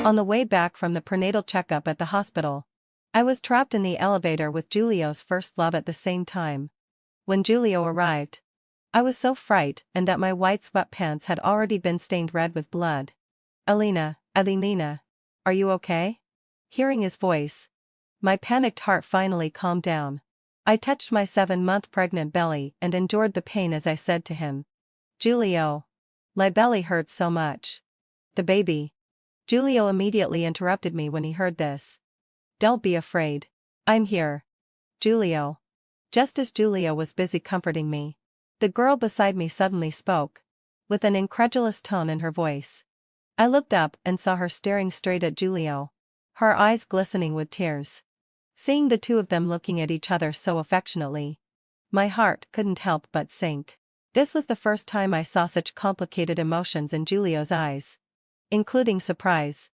On the way back from the prenatal checkup at the hospital, I was trapped in the elevator with Giulio's first love at the same time. When Giulio arrived, I was so frightened that my white sweatpants had already been stained red with blood. Elena, are you okay? Hearing his voice, my panicked heart finally calmed down. I touched my 7-month pregnant belly and endured the pain as I said to him, Giulio, my belly hurts so much. The baby. Giulio immediately interrupted me when he heard this. Don't be afraid. I'm here. Giulio. Just as Giulio was busy comforting me, the girl beside me suddenly spoke, with an incredulous tone in her voice. I looked up and saw her staring straight at Giulio, her eyes glistening with tears. Seeing the two of them looking at each other so affectionately, my heart couldn't help but sink. This was the first time I saw such complicated emotions in Giulio's eyes, including surprise,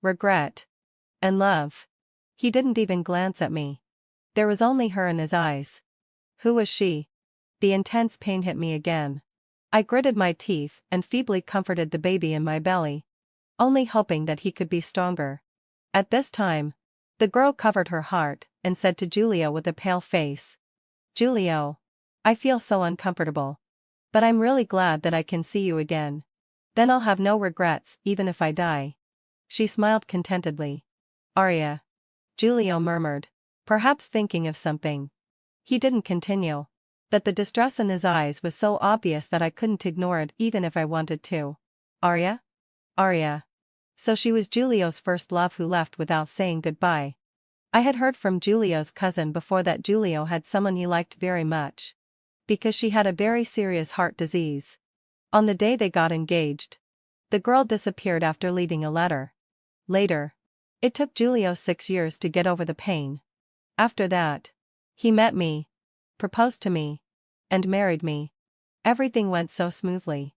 regret, and love. He didn't even glance at me. There was only her in his eyes. Who was she? The intense pain hit me again. I gritted my teeth and feebly comforted the baby in my belly, only hoping that he could be stronger. At this time, the girl covered her heart and said to Giulio with a pale face, Giulio, I feel so uncomfortable. But I'm really glad that I can see you again. Then I'll have no regrets even if I die. She smiled contentedly. Arya. Giulio murmured, perhaps thinking of something. He didn't continue. But the distress in his eyes was so obvious that I couldn't ignore it even if I wanted to. Arya? Arya. So she was Giulio's first love who left without saying goodbye. I had heard from Giulio's cousin before that Giulio had someone he liked very much, because she had a very serious heart disease. On the day they got engaged, the girl disappeared after leaving a letter. Later, it took Giulio 6 years to get over the pain. After that, he met me, proposed to me, and married me. Everything went so smoothly.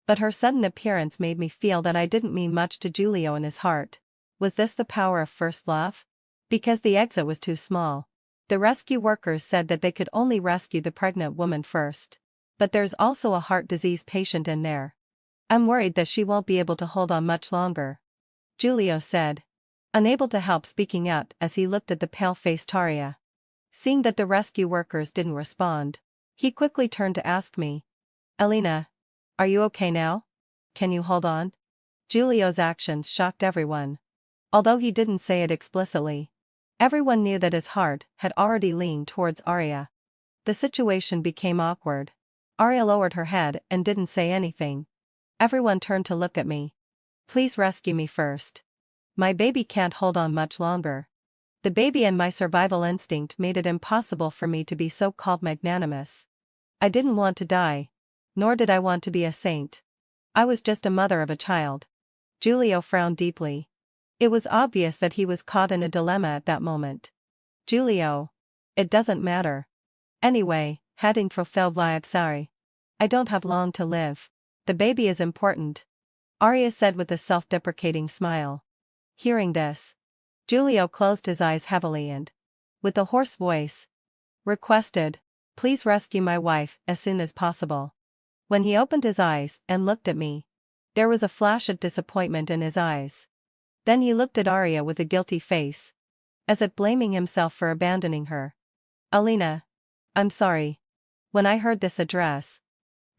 But her sudden appearance made me feel that I didn't mean much to Giulio in his heart. Was this the power of first love? Because the exit was too small. The rescue workers said that they could only rescue the pregnant woman first. But there's also a heart disease patient in there. I'm worried that she won't be able to hold on much longer. Giulio said, unable to help speaking up as he looked at the pale-faced Arya. Seeing that the rescue workers didn't respond, he quickly turned to ask me, Elena, are you okay now? Can you hold on? Giulio's actions shocked everyone. Although he didn't say it explicitly, everyone knew that his heart had already leaned towards Arya. The situation became awkward. Arya lowered her head and didn't say anything. Everyone turned to look at me. Please rescue me first. My baby can't hold on much longer. The baby and my survival instinct made it impossible for me to be so-called magnanimous. I didn't want to die. Nor did I want to be a saint. I was just a mother of a child. Giulio frowned deeply. It was obvious that he was caught in a dilemma at that moment. Giulio. It doesn't matter. Anyway, heading for Felvliaksari. I don't have long to live. The baby is important. Arya said with a self-deprecating smile. Hearing this, Giulio closed his eyes heavily and, with a hoarse voice, requested, please rescue my wife as soon as possible. When he opened his eyes and looked at me, there was a flash of disappointment in his eyes. Then he looked at Arya with a guilty face, as if blaming himself for abandoning her. Elena, I'm sorry. When I heard this address,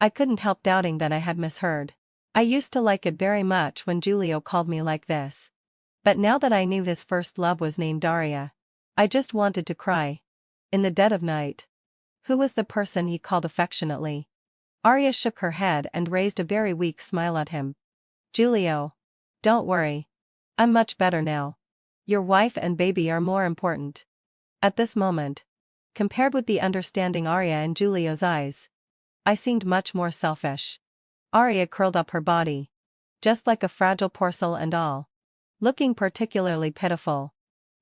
I couldn't help doubting that I had misheard. I used to like it very much when Giulio called me like this. But now that I knew his first love was named Arya, I just wanted to cry. In the dead of night. Who was the person he called affectionately? Arya shook her head and raised a very weak smile at him. Giulio. Don't worry. I'm much better now. Your wife and baby are more important. At this moment, compared with the understanding Arya in Giulio's eyes, I seemed much more selfish. Arya curled up her body, just like a fragile porcelain and all, looking particularly pitiful.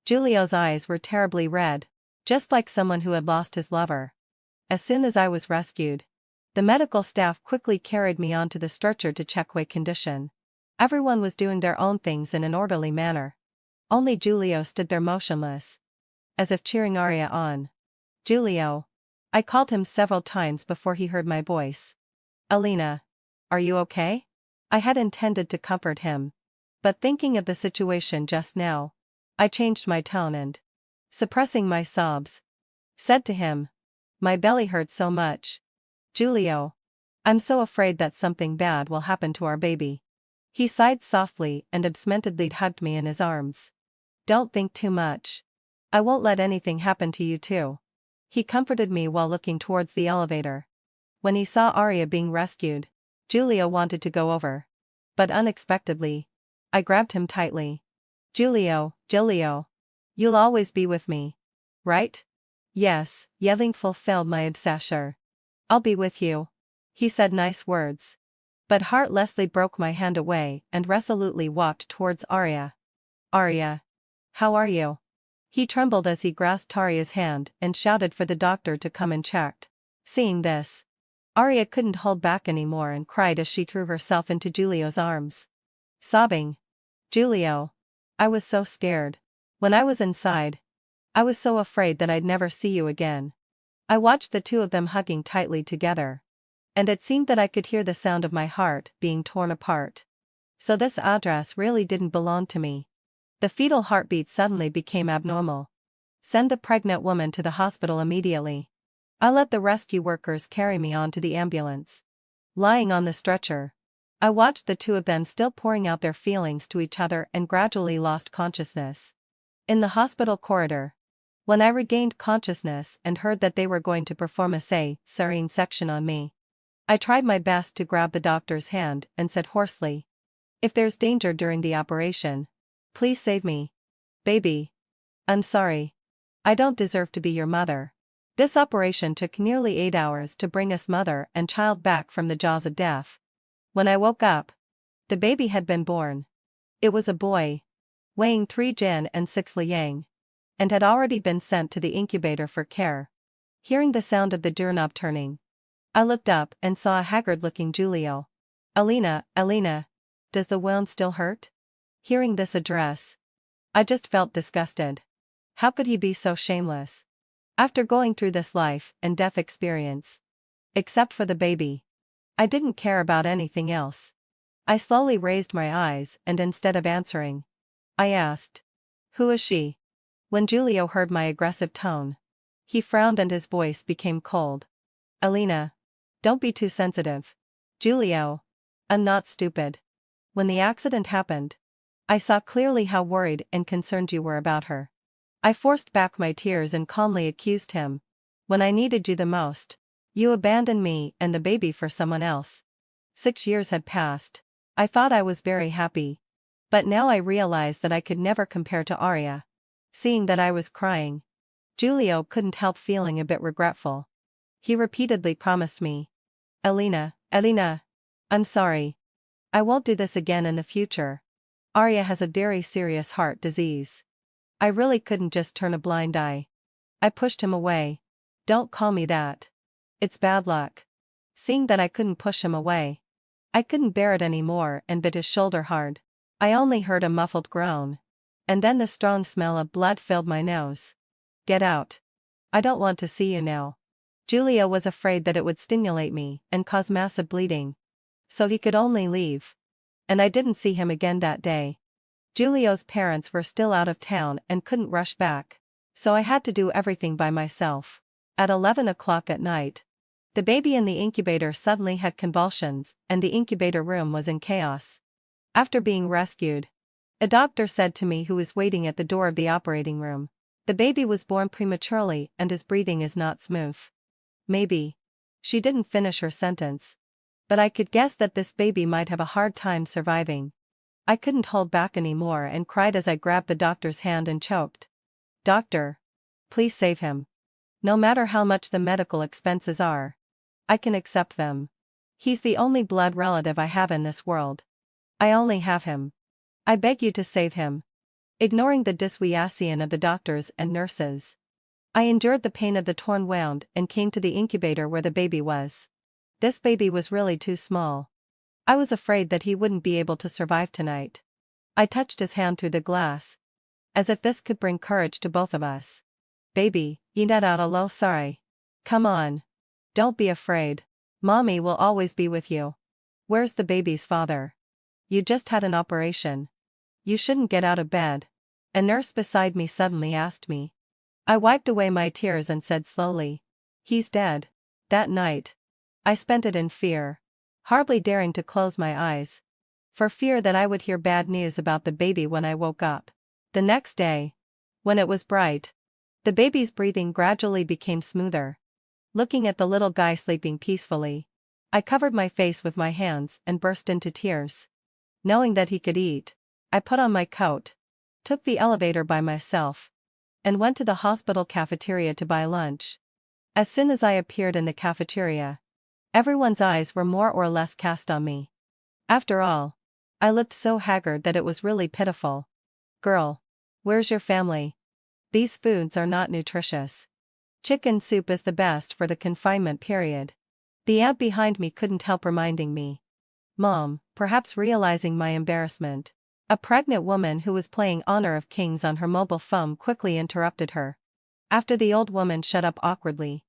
Giulio's eyes were terribly red, just like someone who had lost his lover. As soon as I was rescued, the medical staff quickly carried me onto the stretcher to check my condition. Everyone was doing their own things in an orderly manner. Only Giulio stood there motionless, as if cheering Arya on. Giulio. I called him several times before he heard my voice. Elena. Are you okay? I had intended to comfort him, But thinking of the situation just now, I changed my tone and, suppressing my sobs, said to him, "My belly hurts so much. Julio. I'm so afraid that something bad will happen to our baby." He sighed softly and absentmindedly hugged me in his arms. "Don't think too much. I won't let anything happen to you too." He comforted me while looking towards the elevator. When he saw Arya being rescued, Julio wanted to go over. But unexpectedly, I grabbed him tightly. Julio. You'll always be with me. Right?" "Yes," yelling fulfilled my obsessure. "I'll be with you." He said nice words. But heartlessly broke my hand away and resolutely walked towards Arya. "Arya. How are you?" He trembled as he grasped Arya's hand and shouted for the doctor to come and check. Seeing this, Arya couldn't hold back anymore and cried as she threw herself into Julio's arms. Sobbing. "Julio. I was so scared. When I was inside, I was so afraid that I'd never see you again." I watched the two of them hugging tightly together. And it seemed that I could hear the sound of my heart being torn apart. So this address really didn't belong to me. The fetal heartbeat suddenly became abnormal. "Send the pregnant woman to the hospital immediately." I let the rescue workers carry me onto the ambulance. Lying on the stretcher, I watched the two of them still pouring out their feelings to each other and gradually lost consciousness. In the hospital corridor, when I regained consciousness and heard that they were going to perform a cesarean section on me, I tried my best to grab the doctor's hand and said hoarsely, "If there's danger during the operation, please save me. Baby. I'm sorry. I don't deserve to be your mother." This operation took nearly 8 hours to bring us mother and child back from the jaws of death. When I woke up, the baby had been born. It was a boy, weighing 3 Jin and 6 Liang, and had already been sent to the incubator for care. Hearing the sound of the doorknob turning, I looked up and saw a haggard-looking Julio. Elena, does the wound still hurt?" Hearing this address, I just felt disgusted. How could he be so shameless? After going through this life and death experience, except for the baby, I didn't care about anything else. I slowly raised my eyes and instead of answering, I asked, "Who is she?" When Julio heard my aggressive tone, he frowned and his voice became cold. "Elena. Don't be too sensitive." "Julio. I'm not stupid. When the accident happened, I saw clearly how worried and concerned you were about her." I forced back my tears and calmly accused him. "When I needed you the most, you abandoned me and the baby for someone else." 6 years had passed. I thought I was very happy. But now I realized that I could never compare to Arya. Seeing that I was crying, Julio couldn't help feeling a bit regretful. He repeatedly promised me, Elena, I'm sorry. I won't do this again in the future. Arya has a very serious heart disease." I really couldn't just turn a blind eye. I pushed him away. "Don't call me that. It's bad luck." Seeing that I couldn't push him away, I couldn't bear it anymore and bit his shoulder hard. I only heard a muffled groan. And then the strong smell of blood filled my nose. "Get out. I don't want to see you now." Julio was afraid that it would stimulate me and cause massive bleeding. So he could only leave. And I didn't see him again that day. Julio's parents were still out of town and couldn't rush back, so I had to do everything by myself. At 11 o'clock at night, the baby in the incubator suddenly had convulsions and the incubator room was in chaos. After being rescued, a doctor said to me who was waiting at the door of the operating room, "The baby was born prematurely and his breathing is not smooth." Maybe. She didn't finish her sentence. But I could guess that this baby might have a hard time surviving. I couldn't hold back anymore and cried as I grabbed the doctor's hand and choked. "Doctor. Please save him. No matter how much the medical expenses are, I can accept them. He's the only blood relative I have in this world. I only have him. I beg you to save him." Ignoring the dissuasion of the doctors and nurses, I endured the pain of the torn wound and came to the incubator where the baby was. This baby was really too small. I was afraid that he wouldn't be able to survive tonight. I touched his hand through the glass, as if this could bring courage to both of us. "Baby, sorry. Come on. Don't be afraid. Mommy will always be with you." "Where's the baby's father?" "You just had an operation. You shouldn't get out of bed. A nurse beside me suddenly asked me. I wiped away my tears and said slowly. He's dead. That night, I spent it in fear, hardly daring to close my eyes, for fear that I would hear bad news about the baby when I woke up. The next day, when it was bright, the baby's breathing gradually became smoother. Looking at the little guy sleeping peacefully, I covered my face with my hands and burst into tears. Knowing that he could eat, I put on my coat, took the elevator by myself, and went to the hospital cafeteria to buy lunch. As soon as I appeared in the cafeteria, everyone's eyes were more or less cast on me. After all, I looked so haggard that it was really pitiful. Girl, where's your family? These foods are not nutritious. Chicken soup is the best for the confinement period. The aunt behind me couldn't help reminding me. Mom, perhaps realizing my embarrassment. A pregnant woman who was playing Honor of Kings on her mobile phone quickly interrupted her. After the old woman shut up awkwardly,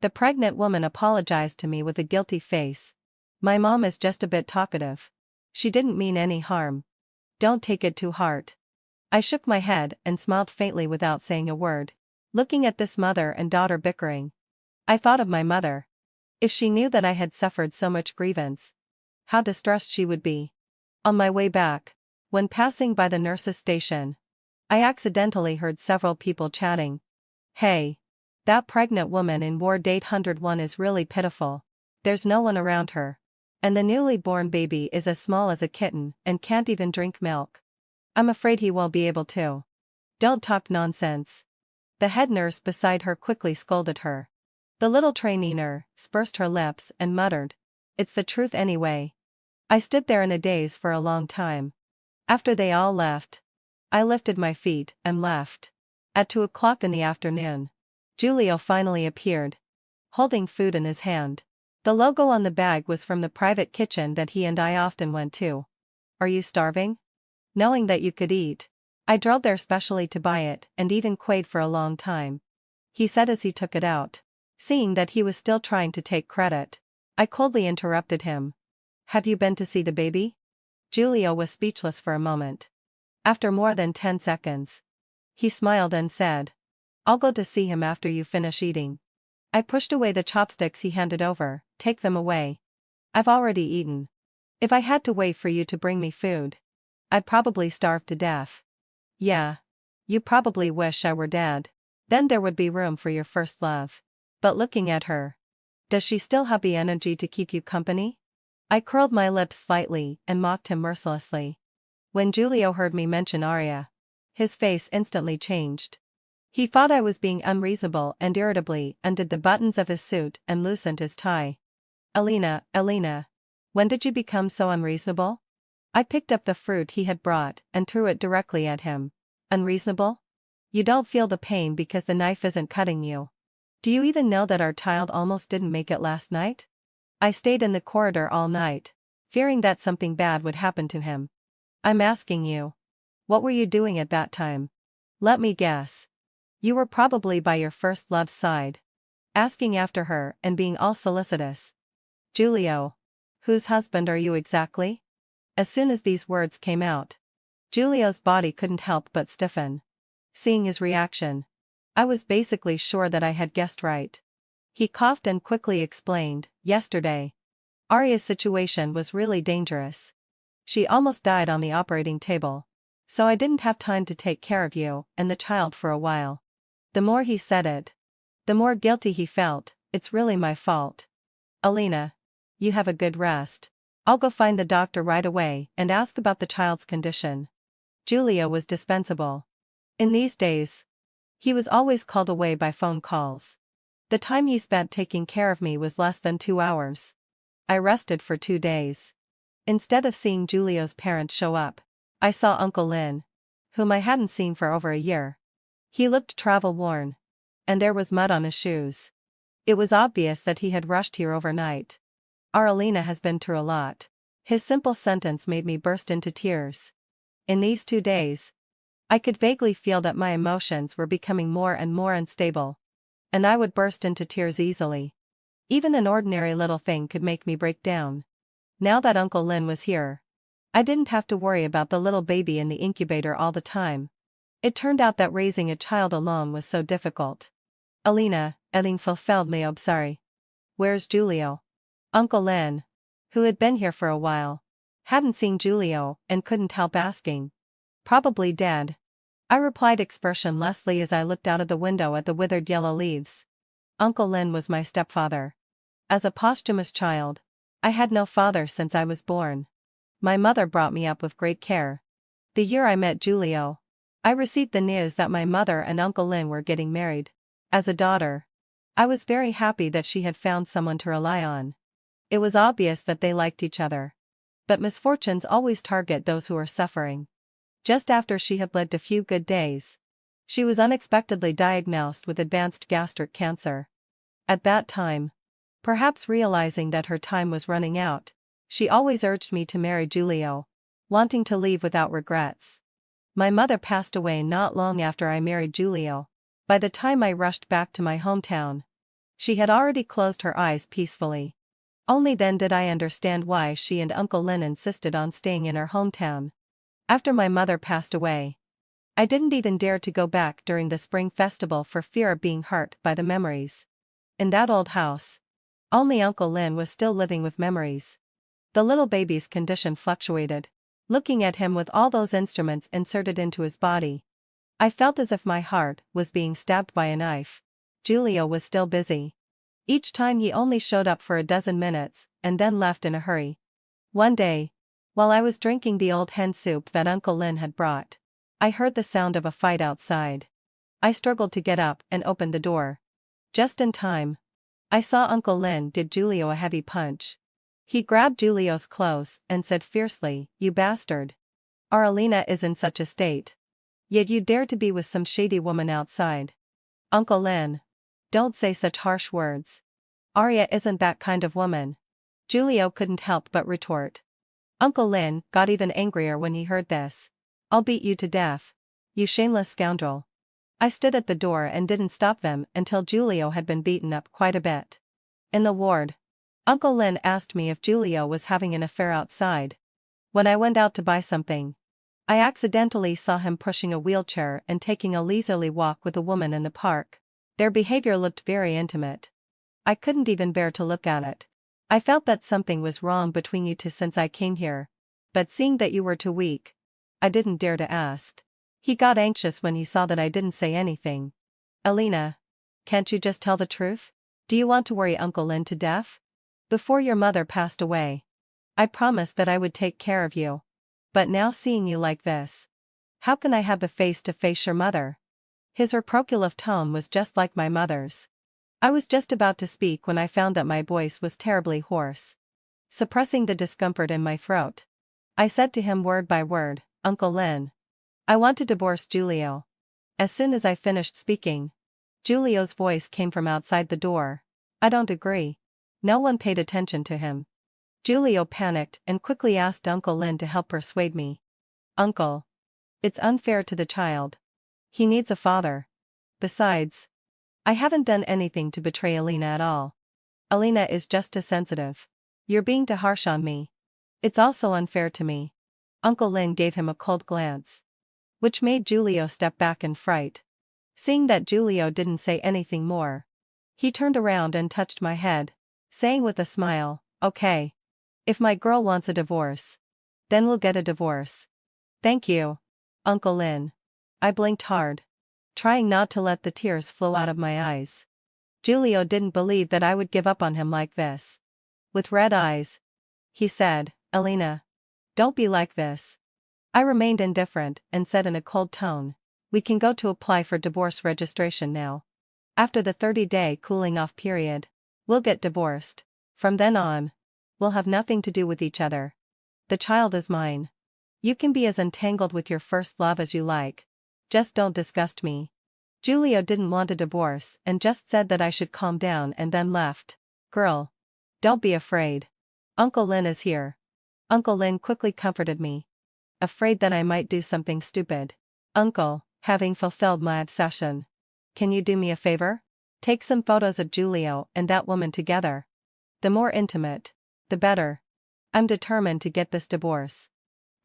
the pregnant woman apologized to me with a guilty face. My mom is just a bit talkative. She didn't mean any harm. Don't take it to heart. I shook my head and smiled faintly without saying a word. Looking at this mother and daughter bickering, I thought of my mother. If she knew that I had suffered so much grievance, how distressed she would be. On my way back, when passing by the nurse's station, I accidentally heard several people chatting. Hey, that pregnant woman in Ward 801 is really pitiful. There's no one around her. And the newly born baby is as small as a kitten and can't even drink milk. I'm afraid he won't be able to. Don't talk nonsense. The head nurse beside her quickly scolded her. The little trainee nurse pursed her lips and muttered, "It's the truth anyway." I stood there in a daze for a long time. After they all left, I lifted my feet and left. At 2 o'clock in the afternoon, Julio finally appeared, holding food in his hand. The logo on the bag was from the private kitchen that he and I often went to. Are you starving? Knowing that you could eat, I drove there specially to buy it and even quaid for a long time. He said as he took it out. Seeing that he was still trying to take credit, I coldly interrupted him. Have you been to see the baby? Julio was speechless for a moment. After more than 10 seconds, he smiled and said, I'll go to see him after you finish eating. I pushed away the chopsticks he handed over. Take them away. I've already eaten. If I had to wait for you to bring me food, I'd probably starve to death. Yeah. You probably wish I were dead. Then there would be room for your first love. But looking at her, does she still have the energy to keep you company? I curled my lips slightly and mocked him mercilessly. When Julio heard me mention Arya, his face instantly changed. He thought I was being unreasonable and irritably undid the buttons of his suit and loosened his tie. Elena, when did you become so unreasonable? I picked up the fruit he had brought and threw it directly at him. Unreasonable? You don't feel the pain because the knife isn't cutting you. Do you even know that our child almost didn't make it last night? I stayed in the corridor all night, fearing that something bad would happen to him. I'm asking you. What were you doing at that time? Let me guess. You were probably by your first love's side, asking after her and being all solicitous. Julio. Whose husband are you exactly? As soon as these words came out, Julio's body couldn't help but stiffen. Seeing his reaction, I was basically sure that I had guessed right. He coughed and quickly explained, yesterday, Arya's situation was really dangerous. She almost died on the operating table. So I didn't have time to take care of you and the child for a while. The more he said it, the more guilty he felt. It's really my fault. Elena, you have a good rest. I'll go find the doctor right away and ask about the child's condition. Julio was dispensable. In these days, he was always called away by phone calls. The time he spent taking care of me was less than 2 hours. I rested for 2 days. Instead of seeing Julio's parents show up, I saw Uncle Lin, whom I hadn't seen for over a year. He looked travel-worn, and there was mud on his shoes. It was obvious that he had rushed here overnight. Our Elena has been through a lot. His simple sentence made me burst into tears. In these 2 days, I could vaguely feel that my emotions were becoming more and more unstable, and I would burst into tears easily. Even an ordinary little thing could make me break down. Now that Uncle Lin was here, I didn't have to worry about the little baby in the incubator all the time. It turned out that raising a child alone was so difficult. Alina, Eline fulfilled me sorry. Where's Giulio? Uncle Len, who had been here for a while, hadn't seen Giulio and couldn't help asking. Probably dead, I replied expressionlessly as I looked out of the window at the withered yellow leaves. Uncle Len was my stepfather. As a posthumous child, I had no father since I was born. My mother brought me up with great care. The year I met Giulio, I received the news that my mother and Uncle Len were getting married. As a daughter, I was very happy that she had found someone to rely on. It was obvious that they liked each other. But misfortunes always target those who are suffering. Just after she had led a few good days, she was unexpectedly diagnosed with advanced gastric cancer. At that time, perhaps realizing that her time was running out, she always urged me to marry Giulio, wanting to leave without regrets. My mother passed away not long after I married Giulio. By the time I rushed back to my hometown, she had already closed her eyes peacefully. Only then did I understand why she and Uncle Len insisted on staying in our hometown. After my mother passed away, I didn't even dare to go back during the spring festival for fear of being hurt by the memories. In that old house, only Uncle Len was still living with memories. The little baby's condition fluctuated. Looking at him with all those instruments inserted into his body, I felt as if my heart was being stabbed by a knife. Giulio was still busy. Each time he only showed up for a dozen minutes, and then left in a hurry. One day, while I was drinking the old hen soup that Uncle Len had brought, I heard the sound of a fight outside. I struggled to get up and opened the door. Just in time, I saw Uncle Len did Giulio a heavy punch. He grabbed Giulio's clothes and said fiercely, "You bastard. Our Alina is in such a state. Yet you dare to be with some shady woman outside. Uncle Len, don't say such harsh words. Arya isn't that kind of woman." Giulio couldn't help but retort. Uncle Len got even angrier when he heard this. "I'll beat you to death, you shameless scoundrel." I stood at the door and didn't stop them until Giulio had been beaten up quite a bit. In the ward, Uncle Len asked me if Giulio was having an affair outside. When I went out to buy something, I accidentally saw him pushing a wheelchair and taking a leisurely walk with a woman in the park. Their behavior looked very intimate. I couldn't even bear to look at it. I felt that something was wrong between you two since I came here. But seeing that you were too weak, I didn't dare to ask. He got anxious when he saw that I didn't say anything. "Alina, can't you just tell the truth? Do you want to worry Uncle Len to death? Before your mother passed away, I promised that I would take care of you. But now seeing you like this, how can I have the face to face your mother?" His reproachful tone was just like my mother's. I was just about to speak when I found that my voice was terribly hoarse. Suppressing the discomfort in my throat, I said to him word by word, "Uncle Len, I want to divorce Giulio." As soon as I finished speaking, Giulio's voice came from outside the door. "I don't agree." No one paid attention to him. Giulio panicked and quickly asked Uncle Len to help persuade me. "Uncle, it's unfair to the child. He needs a father. Besides, I haven't done anything to betray Alina at all. Alina is just too sensitive. You're being too harsh on me. It's also unfair to me." Uncle Len gave him a cold glance, which made Giulio step back in fright. Seeing that Giulio didn't say anything more, he turned around and touched my head, saying with a smile, "Okay. If my girl wants a divorce, then we'll get a divorce." "Thank you, Uncle Len." I blinked hard, trying not to let the tears flow out of my eyes. Giulio didn't believe that I would give up on him like this. With red eyes, he said, "Alina, don't be like this." I remained indifferent and said in a cold tone, "We can go to apply for divorce registration now. After the 30-day cooling-off period, we'll get divorced. From then on, we'll have nothing to do with each other. The child is mine. You can be as entangled with your first love as you like. Just don't disgust me." Giulio didn't want a divorce and just said that I should calm down and then left. "Girl, don't be afraid. Uncle Len is here." Uncle Len quickly comforted me. "Afraid that I might do something stupid? Uncle, having fulfilled my obsession, can you do me a favor? Take some photos of Giulio and that woman together. The more intimate, the better. I'm determined to get this divorce."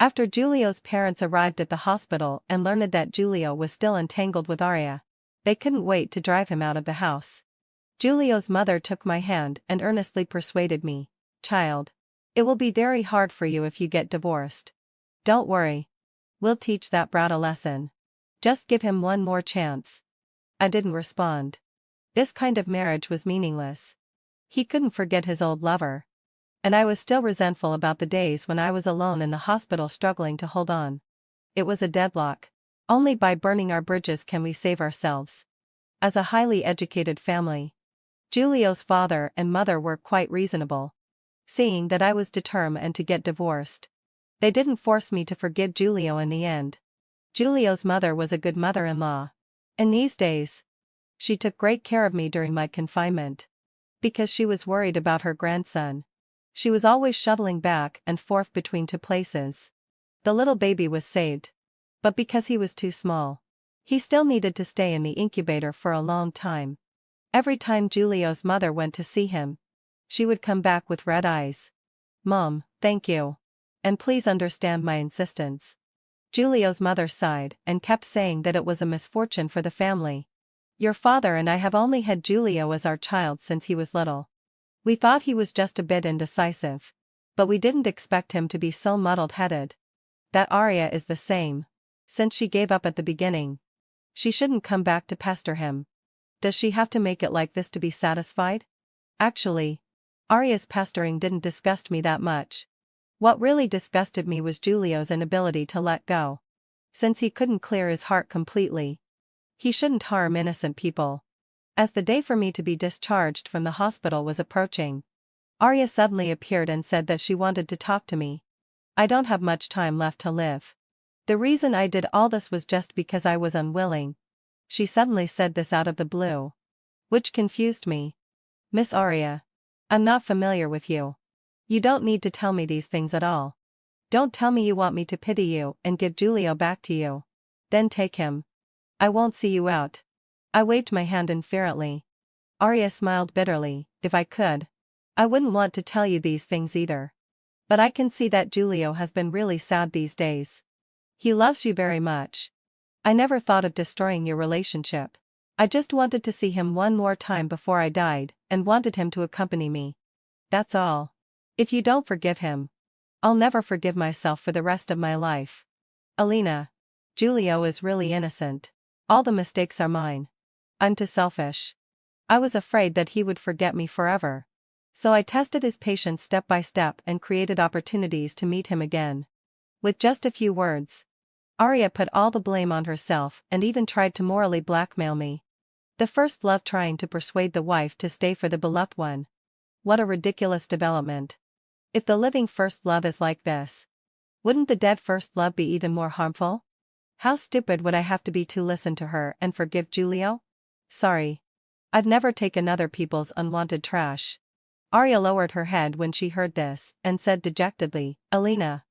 After Giulio's parents arrived at the hospital and learned that Giulio was still entangled with Arya, they couldn't wait to drive him out of the house. Giulio's mother took my hand and earnestly persuaded me, "Child, it will be very hard for you if you get divorced. Don't worry. We'll teach that brat a lesson. Just give him one more chance." I didn't respond. This kind of marriage was meaningless. He couldn't forget his old lover. And I was still resentful about the days when I was alone in the hospital struggling to hold on. It was a deadlock. Only by burning our bridges can we save ourselves. As a highly educated family, Giulio's father and mother were quite reasonable. Seeing that I was determined to get divorced, they didn't force me to forgive Giulio in the end. Giulio's mother was a good mother-in-law. In these days, she took great care of me during my confinement. Because she was worried about her grandson, she was always shuttling back and forth between two places. The little baby was saved. But because he was too small, he still needed to stay in the incubator for a long time. Every time Giulio's mother went to see him, she would come back with red eyes. "Mom, thank you. And please understand my insistence." Giulio's mother sighed and kept saying that it was a misfortune for the family. "Your father and I have only had Giulio as our child since he was little. We thought he was just a bit indecisive. But we didn't expect him to be so muddled-headed. That Arya is the same. Since she gave up at the beginning, she shouldn't come back to pester him. Does she have to make it like this to be satisfied?" Actually, Arya's pestering didn't disgust me that much. What really disgusted me was Giulio's inability to let go. Since he couldn't clear his heart completely, he shouldn't harm innocent people. As the day for me to be discharged from the hospital was approaching, Arya suddenly appeared and said that she wanted to talk to me. "I don't have much time left to live. The reason I did all this was just because I was unwilling." She suddenly said this out of the blue, which confused me. "Miss Arya, I'm not familiar with you. You don't need to tell me these things at all. Don't tell me you want me to pity you and give Giulio back to you. Then take him. I won't see you out." I waved my hand inferently. Arya smiled bitterly. "If I could, I wouldn't want to tell you these things either. But I can see that Giulio has been really sad these days. He loves you very much. I never thought of destroying your relationship. I just wanted to see him one more time before I died, and wanted him to accompany me. That's all. If you don't forgive him, I'll never forgive myself for the rest of my life. Alina, Giulio is really innocent. All the mistakes are mine. I'm too selfish. I was afraid that he would forget me forever. So I tested his patience step by step and created opportunities to meet him again." With just a few words, Arya put all the blame on herself and even tried to morally blackmail me. The first love trying to persuade the wife to stay for the beloved one. What a ridiculous development. If the living first love is like this, wouldn't the dead first love be even more harmful? How stupid would I have to be to listen to her and forgive Giulio? Sorry. I've never taken other people's unwanted trash. Arya lowered her head when she heard this and said dejectedly, "Alina,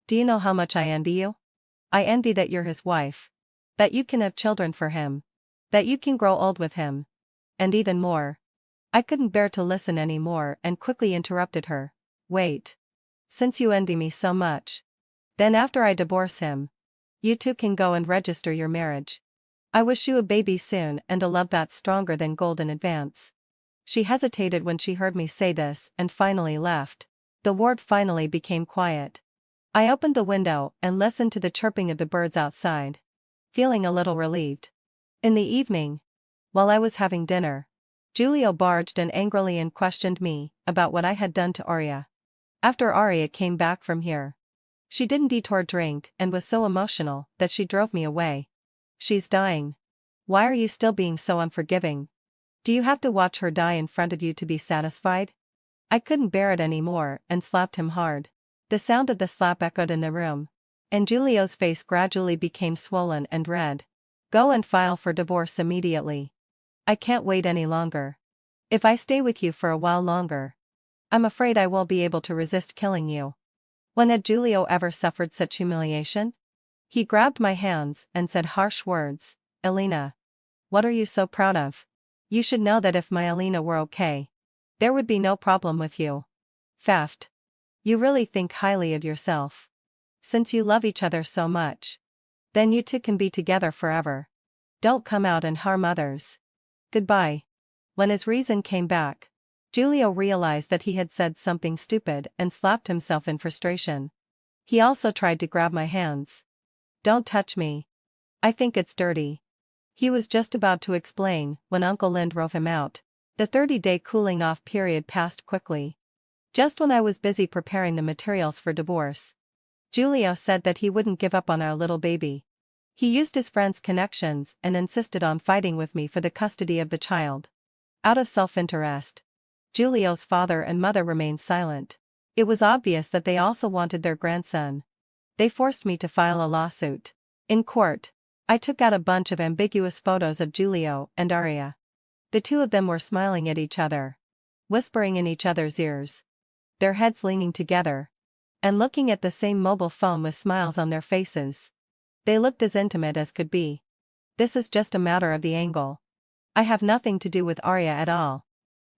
do you know how much I envy you? I envy that you're his wife. That you can have children for him. That you can grow old with him. And even more." I couldn't bear to listen anymore and quickly interrupted her. "Wait. Since you envy me so much, then after I divorce him, you two can go and register your marriage. I wish you a baby soon and a love that's stronger than gold in advance." She hesitated when she heard me say this and finally left. The ward finally became quiet. I opened the window and listened to the chirping of the birds outside, feeling a little relieved. In the evening, while I was having dinner, Giulio barged in angrily and questioned me about what I had done to Arya. After Arya came back from here, she didn't detour drink and was so emotional that she drove me away. "She's dying. Why are you still being so unforgiving? Do you have to watch her die in front of you to be satisfied?" I couldn't bear it anymore and slapped him hard. The sound of the slap echoed in the room, and Giulio's face gradually became swollen and red. "Go and file for divorce immediately. I can't wait any longer. If I stay with you for a while longer, I'm afraid I won't be able to resist killing you." When had Giulio ever suffered such humiliation? He grabbed my hands and said harsh words. "Alina, what are you so proud of? You should know that if my Alina were okay, there would be no problem with you. Theft. You really think highly of yourself." Since you love each other so much, then you two can be together forever. Don't come out and harm others. Goodbye. When his reason came back, Giulio realized that he had said something stupid and slapped himself in frustration. He also tried to grab my hands. Don't touch me. I think it's dirty. He was just about to explain when Uncle Lin drove him out. The 30-day cooling-off period passed quickly. Just when I was busy preparing the materials for divorce, Giulio said that he wouldn't give up on our little baby. He used his friend's connections and insisted on fighting with me for the custody of the child. Out of self-interest, Giulio's father and mother remained silent. It was obvious that they also wanted their grandson. They forced me to file a lawsuit. In court, I took out a bunch of ambiguous photos of Giulio and Aria. The two of them were smiling at each other, whispering in each other's ears, their heads leaning together, and looking at the same mobile phone with smiles on their faces. They looked as intimate as could be. This is just a matter of the angle. I have nothing to do with Aria at all.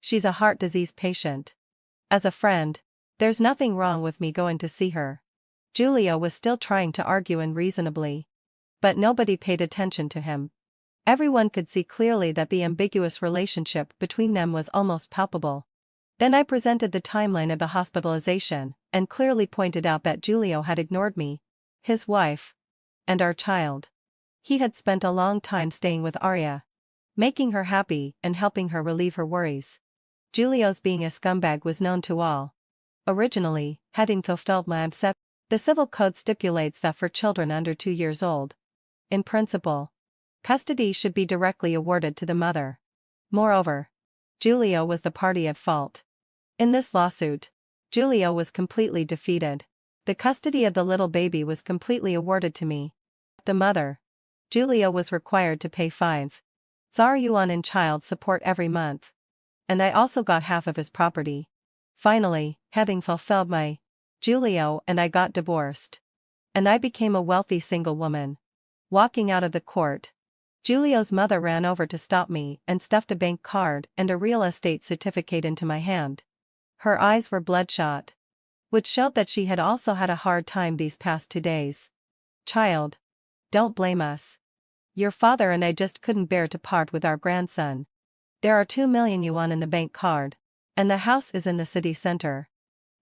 She's a heart disease patient. As a friend, there's nothing wrong with me going to see her. Giulio was still trying to argue unreasonably, but nobody paid attention to him. Everyone could see clearly that the ambiguous relationship between them was almost palpable. Then I presented the timeline of the hospitalization, and clearly pointed out that Giulio had ignored me, his wife, and our child. He had spent a long time staying with Aria, making her happy and helping her relieve her worries. Giulio's being a scumbag was known to all. Originally, having fulfilled my obsession, the civil code stipulates that for children under 2 years old, in principle, custody should be directly awarded to the mother. Moreover, Giulio was the party at fault. In this lawsuit, Giulio was completely defeated. The custody of the little baby was completely awarded to me. The mother, Giulio, was required to pay 5,000 yuan in child support every month. And I also got half of his property. Finally, having fulfilled my, Giulio and I got divorced. And I became a wealthy single woman. Walking out of the court, Giulio's mother ran over to stop me and stuffed a bank card and a real estate certificate into my hand. Her eyes were bloodshot, which showed that she had also had a hard time these past 2 days. Child, don't blame us. Your father and I just couldn't bear to part with our grandson. There are 2 million yuan in the bank card, and the house is in the city center.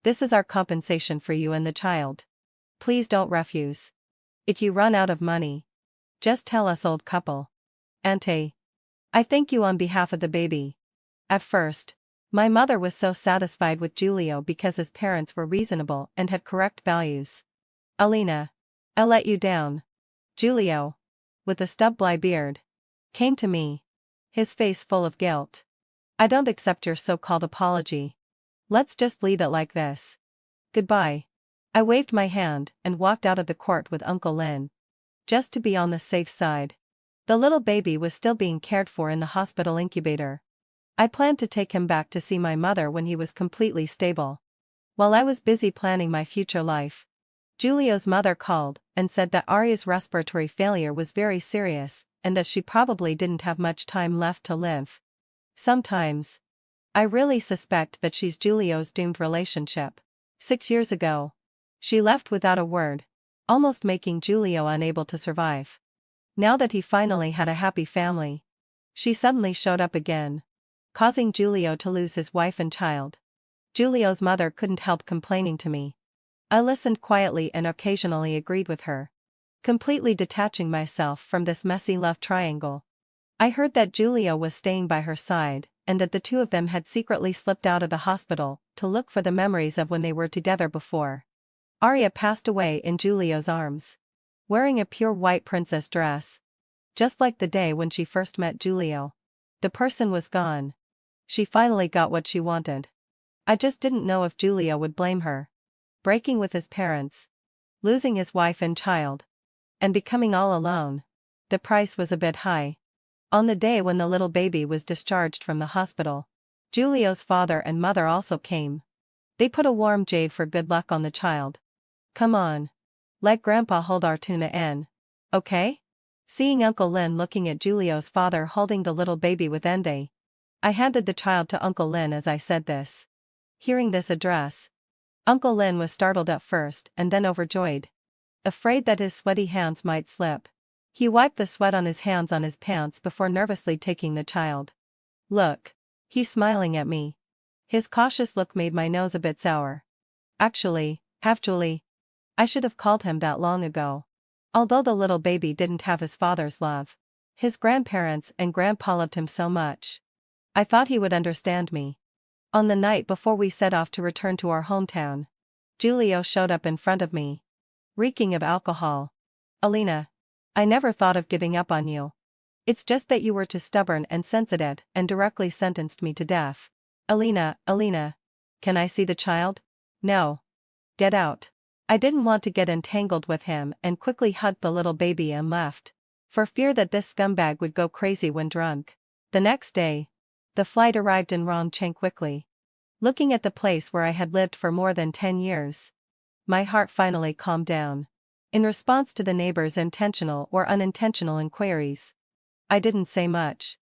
This is our compensation for you and the child. Please don't refuse. If you run out of money, just tell us, old couple. Ante. I thank you on behalf of the baby. At first, my mother was so satisfied with Giulio because his parents were reasonable and had correct values. Alina, I let you down. Giulio, with a stubbly beard, came to me, his face full of guilt. I don't accept your so-called apology. Let's just leave it like this. Goodbye. I waved my hand and walked out of the court with Uncle Lin, just to be on the safe side. The little baby was still being cared for in the hospital incubator. I planned to take him back to see my mother when he was completely stable. While I was busy planning my future life, Giulio's mother called and said that Aria's respiratory failure was very serious and that she probably didn't have much time left to live. Sometimes, I really suspect that she's Giulio's doomed relationship. 6 years ago, she left without a word, almost making Giulio unable to survive. Now that he finally had a happy family, she suddenly showed up again, causing Giulio to lose his wife and child. Giulio's mother couldn't help complaining to me. I listened quietly and occasionally agreed with her, completely detaching myself from this messy love triangle. I heard that Giulio was staying by her side, and that the two of them had secretly slipped out of the hospital to look for the memories of when they were together before. Aria passed away in Giulio's arms, wearing a pure white princess dress, just like the day when she first met Giulio. The person was gone. She finally got what she wanted. I just didn't know if Giulio would blame her. Breaking with his parents, losing his wife and child, and becoming all alone. The price was a bit high. On the day when the little baby was discharged from the hospital, Giulio's father and mother also came. They put a warm jade for good luck on the child. Come on. Let Grandpa hold our tuna in. Okay? Seeing Uncle Lin looking at Giulio's father holding the little baby with Ende, I handed the child to Uncle Lin as I said this. Hearing this address, Uncle Lin was startled at first and then overjoyed. afraid that his sweaty hands might slip. He wiped the sweat on his hands on his pants before nervously taking the child. Look. He's smiling at me. His cautious look made my nose a bit sour. Actually, I should have called him that long ago. Although the little baby didn't have his father's love, his grandparents and grandpa loved him so much. I thought he would understand me. On the night before we set off to return to our hometown, Julio showed up in front of me, reeking of alcohol. Alina, I never thought of giving up on you. It's just that you were too stubborn and sensitive and directly sentenced me to death. Alina, can I see the child? No. Get out. I didn't want to get entangled with him and quickly hugged the little baby and left, for fear that this scumbag would go crazy when drunk. The next day, the flight arrived in Rongcheng quickly. Looking at the place where I had lived for more than 10 years, my heart finally calmed down. In response to the neighbors' intentional or unintentional inquiries, I didn't say much.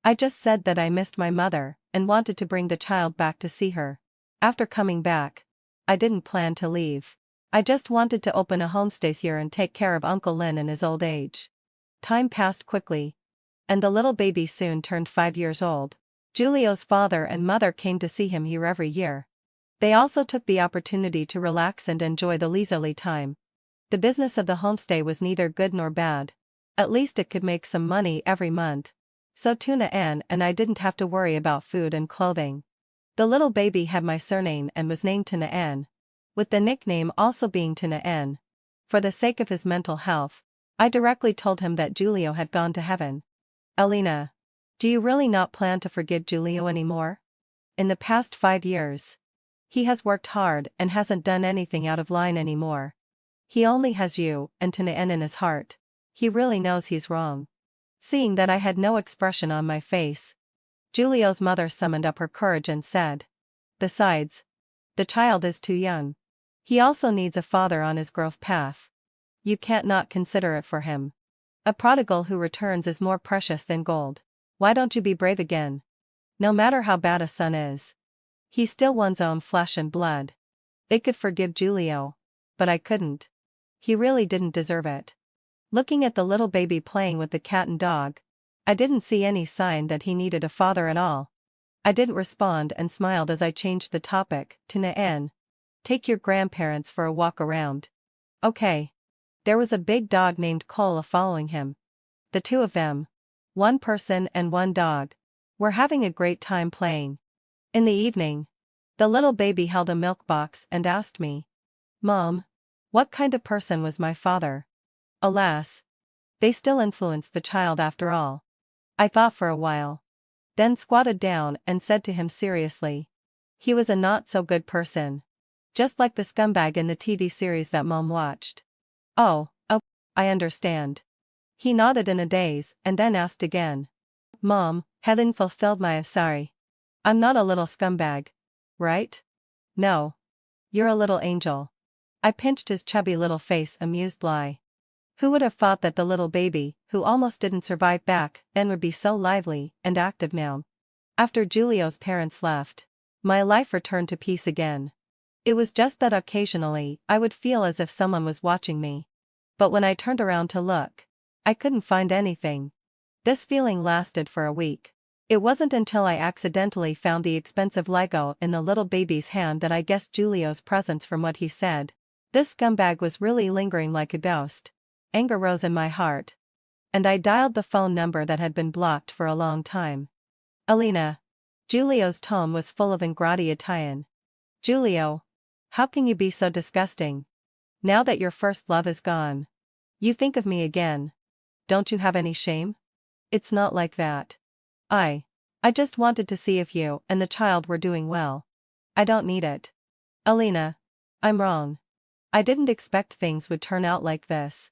I just said that I missed my mother and wanted to bring the child back to see her. After coming back, I didn't plan to leave. I just wanted to open a homestay here and take care of Uncle Lin in his old age. Time passed quickly, and the little baby soon turned 5 years old. Julio's father and mother came to see him here every year. They also took the opportunity to relax and enjoy the leisurely time. The business of the homestay was neither good nor bad. At least it could make some money every month. So Tuna Ann and I didn't have to worry about food and clothing. The little baby had my surname and was named Tuna Ann, with the nickname also being Tuna Ann. For the sake of his mental health, I directly told him that Julio had gone to heaven. Alina, do you really not plan to forgive Julio anymore? In the past 5 years, he has worked hard and hasn't done anything out of line anymore. He only has you and Tuna Ann in his heart. He really knows he's wrong. Seeing that I had no expression on my face, Julio's mother summoned up her courage and said, "Besides, the child is too young. He also needs a father on his growth path. You can't not consider it for him. A prodigal who returns is more precious than gold. Why don't you be brave again? No matter how bad a son is, he's still one's own flesh and blood." They could forgive Julio, but I couldn't. He really didn't deserve it. Looking at the little baby playing with the cat and dog, I didn't see any sign that he needed a father at all. I didn't respond and smiled as I changed the topic. Tuna Ann, take your grandparents for a walk around. Okay. There was a big dog named Cola following him. The two of them, one person and one dog, were having a great time playing. In the evening, the little baby held a milk box and asked me, "Mom, what kind of person was my father?" Alas, they still influenced the child after all. I thought for a while, then squatted down and said to him seriously, "He was a not-so-good person. Just like the scumbag in the TV series that Mom watched." Oh, I understand." He nodded in a daze and then asked again, "Mom, hadn't fulfilled my sorry. I'm not a little scumbag, right?" "No. You're a little angel." I pinched his chubby little face, amused lie. Who would have thought that the little baby, who almost didn't survive back then, would be so lively and active now? After Julio's parents left, my life returned to peace again. It was just that occasionally I would feel as if someone was watching me. But when I turned around to look, I couldn't find anything. This feeling lasted for a week. It wasn't until I accidentally found the expensive Lego in the little baby's hand that I guessed Julio's presence from what he said. This scumbag was really lingering like a ghost. Anger rose in my heart, and I dialed the phone number that had been blocked for a long time. "Alina." Julio's tone was full of ingratitude. "Julio, how can you be so disgusting? Now that your first love is gone, you think of me again. Don't you have any shame?" "It's not like that. I just wanted to see if you and the child were doing well. I don't need it." "Alina, I'm wrong. I didn't expect things would turn out like this.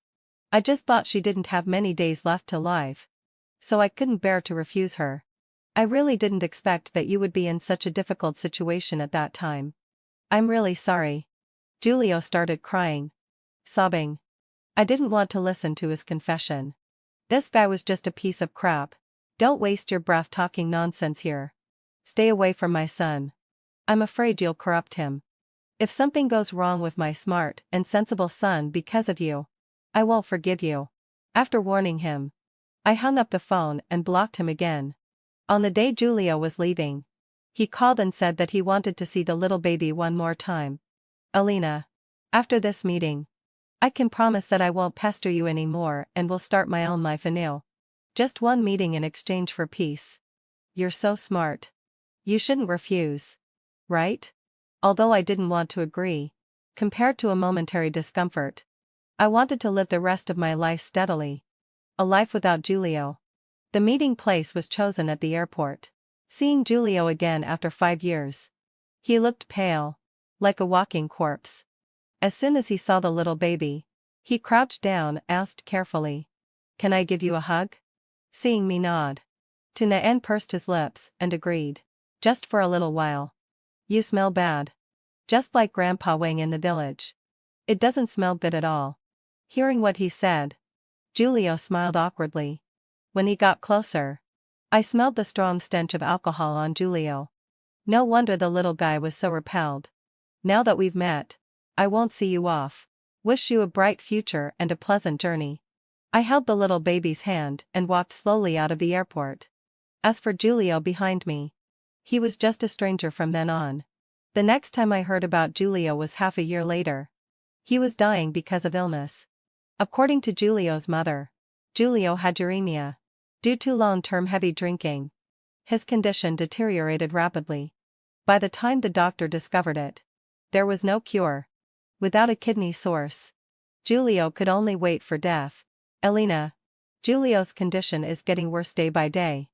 I just thought she didn't have many days left to live. So I couldn't bear to refuse her. I really didn't expect that you would be in such a difficult situation at that time. I'm really sorry." Julio started crying, sobbing. I didn't want to listen to his confession. This guy was just a piece of crap. Don't waste your breath talking nonsense here. Stay away from my son. I'm afraid you'll corrupt him. If something goes wrong with my smart and sensible son because of you, I won't forgive you. After warning him, I hung up the phone and blocked him again. On the day Giulio was leaving, he called and said that he wanted to see the little baby one more time. Alina. After this meeting, I can promise that I won't pester you anymore and will start my own life anew. Just one meeting in exchange for peace. You're so smart. You shouldn't refuse. Right? Although I didn't want to agree, compared to a momentary discomfort, I wanted to live the rest of my life steadily. A life without Giulio. The meeting place was chosen at the airport. Seeing Giulio again after 5 years. He looked pale, like a walking corpse. As soon as he saw the little baby, he crouched down, asked carefully, "Can I give you a hug?" Seeing me nod, Tuna pursed his lips and agreed. Just for a little while. You smell bad. Just like Grandpa Wang in the village. It doesn't smell good at all. Hearing what he said, Giulio smiled awkwardly. When he got closer, I smelled the strong stench of alcohol on Giulio. No wonder the little guy was so repelled. Now that we've met, I won't see you off. Wish you a bright future and a pleasant journey. I held the little baby's hand and walked slowly out of the airport. As for Giulio behind me, he was just a stranger from then on. The next time I heard about Giulio was half a year later. He was dying because of illness. According to Giulio's mother, Giulio had uremia. Due to long-term heavy drinking, his condition deteriorated rapidly. By the time the doctor discovered it, there was no cure. Without a kidney source, Giulio could only wait for death. Alina, Giulio's condition is getting worse day by day.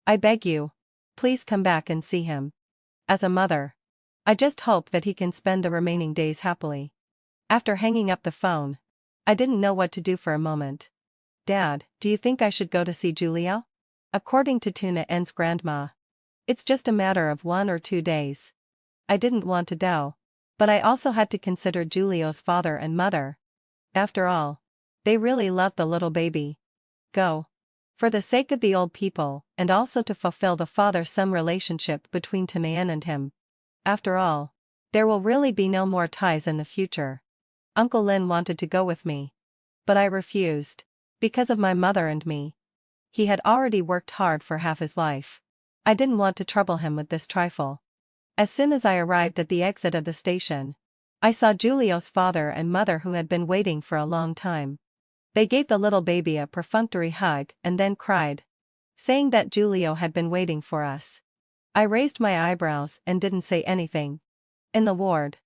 I beg you, please come back and see him. As a mother, I just hope that he can spend the remaining days happily. After hanging up the phone, I didn't know what to do for a moment. Dad, do you think I should go to see Giulio? According to Tuna N's grandma, it's just a matter of 1 or 2 days. I didn't want to go, but I also had to consider Giulio's father and mother. After all, they really loved the little baby. Go. For the sake of the old people, and also to fulfill the father-son relationship between Tanayan and him. After all, there will really be no more ties in the future. Uncle Lin wanted to go with me, but I refused, because of my mother and me. He had already worked hard for half his life. I didn't want to trouble him with this trifle. As soon as I arrived at the exit of the station, I saw Giulio's father and mother who had been waiting for a long time. They gave the little baby a perfunctory hug and then cried, saying that Giulio had been waiting for us. I raised my eyebrows and didn't say anything. In the ward,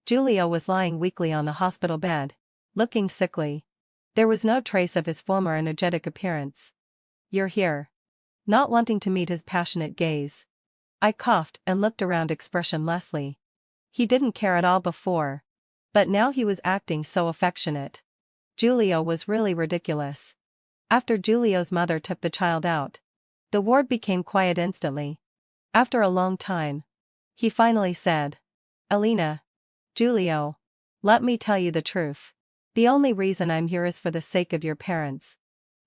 Giulio was lying weakly on the hospital bed, looking sickly. There was no trace of his former energetic appearance. You're here. Not wanting to meet his passionate gaze, I coughed and looked around expressionlessly. He didn't care at all before, but now he was acting so affectionate. Giulio was really ridiculous. After Giulio's mother took the child out, the ward became quiet instantly. After a long time, he finally said, "Alina, Giulio, let me tell you the truth. The only reason I'm here is for the sake of your parents.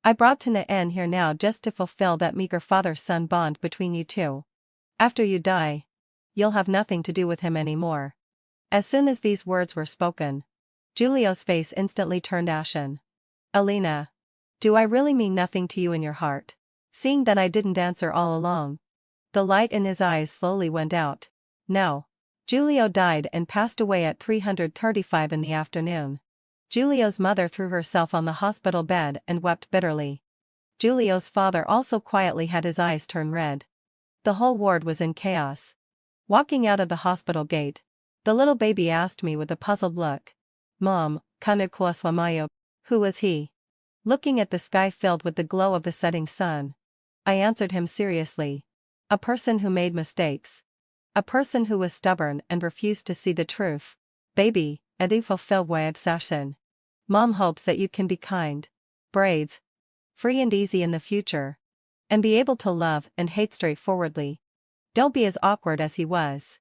I brought Tuna N here now just to fulfill that meager father-son bond between you two. After you die, you'll have nothing to do with him anymore." As soon as these words were spoken, Giulio's face instantly turned ashen. "Alina, do I really mean nothing to you in your heart?" Seeing that I didn't answer all along, the light in his eyes slowly went out. "No. Giulio died and passed away at 3:35 in the afternoon." Giulio's mother threw herself on the hospital bed and wept bitterly. Giulio's father also quietly had his eyes turn red. The whole ward was in chaos. Walking out of the hospital gate, the little baby asked me with a puzzled look, "Mom, kano kuaswamayo?" Who was he? Looking at the sky filled with the glow of the setting sun, I answered him seriously. "A person who made mistakes. A person who was stubborn and refused to see the truth. Baby, edu fulfill sashin. Mom hopes that you can be kind, brave, free and easy in the future, and be able to love and hate straightforwardly. Don't be as awkward as he was."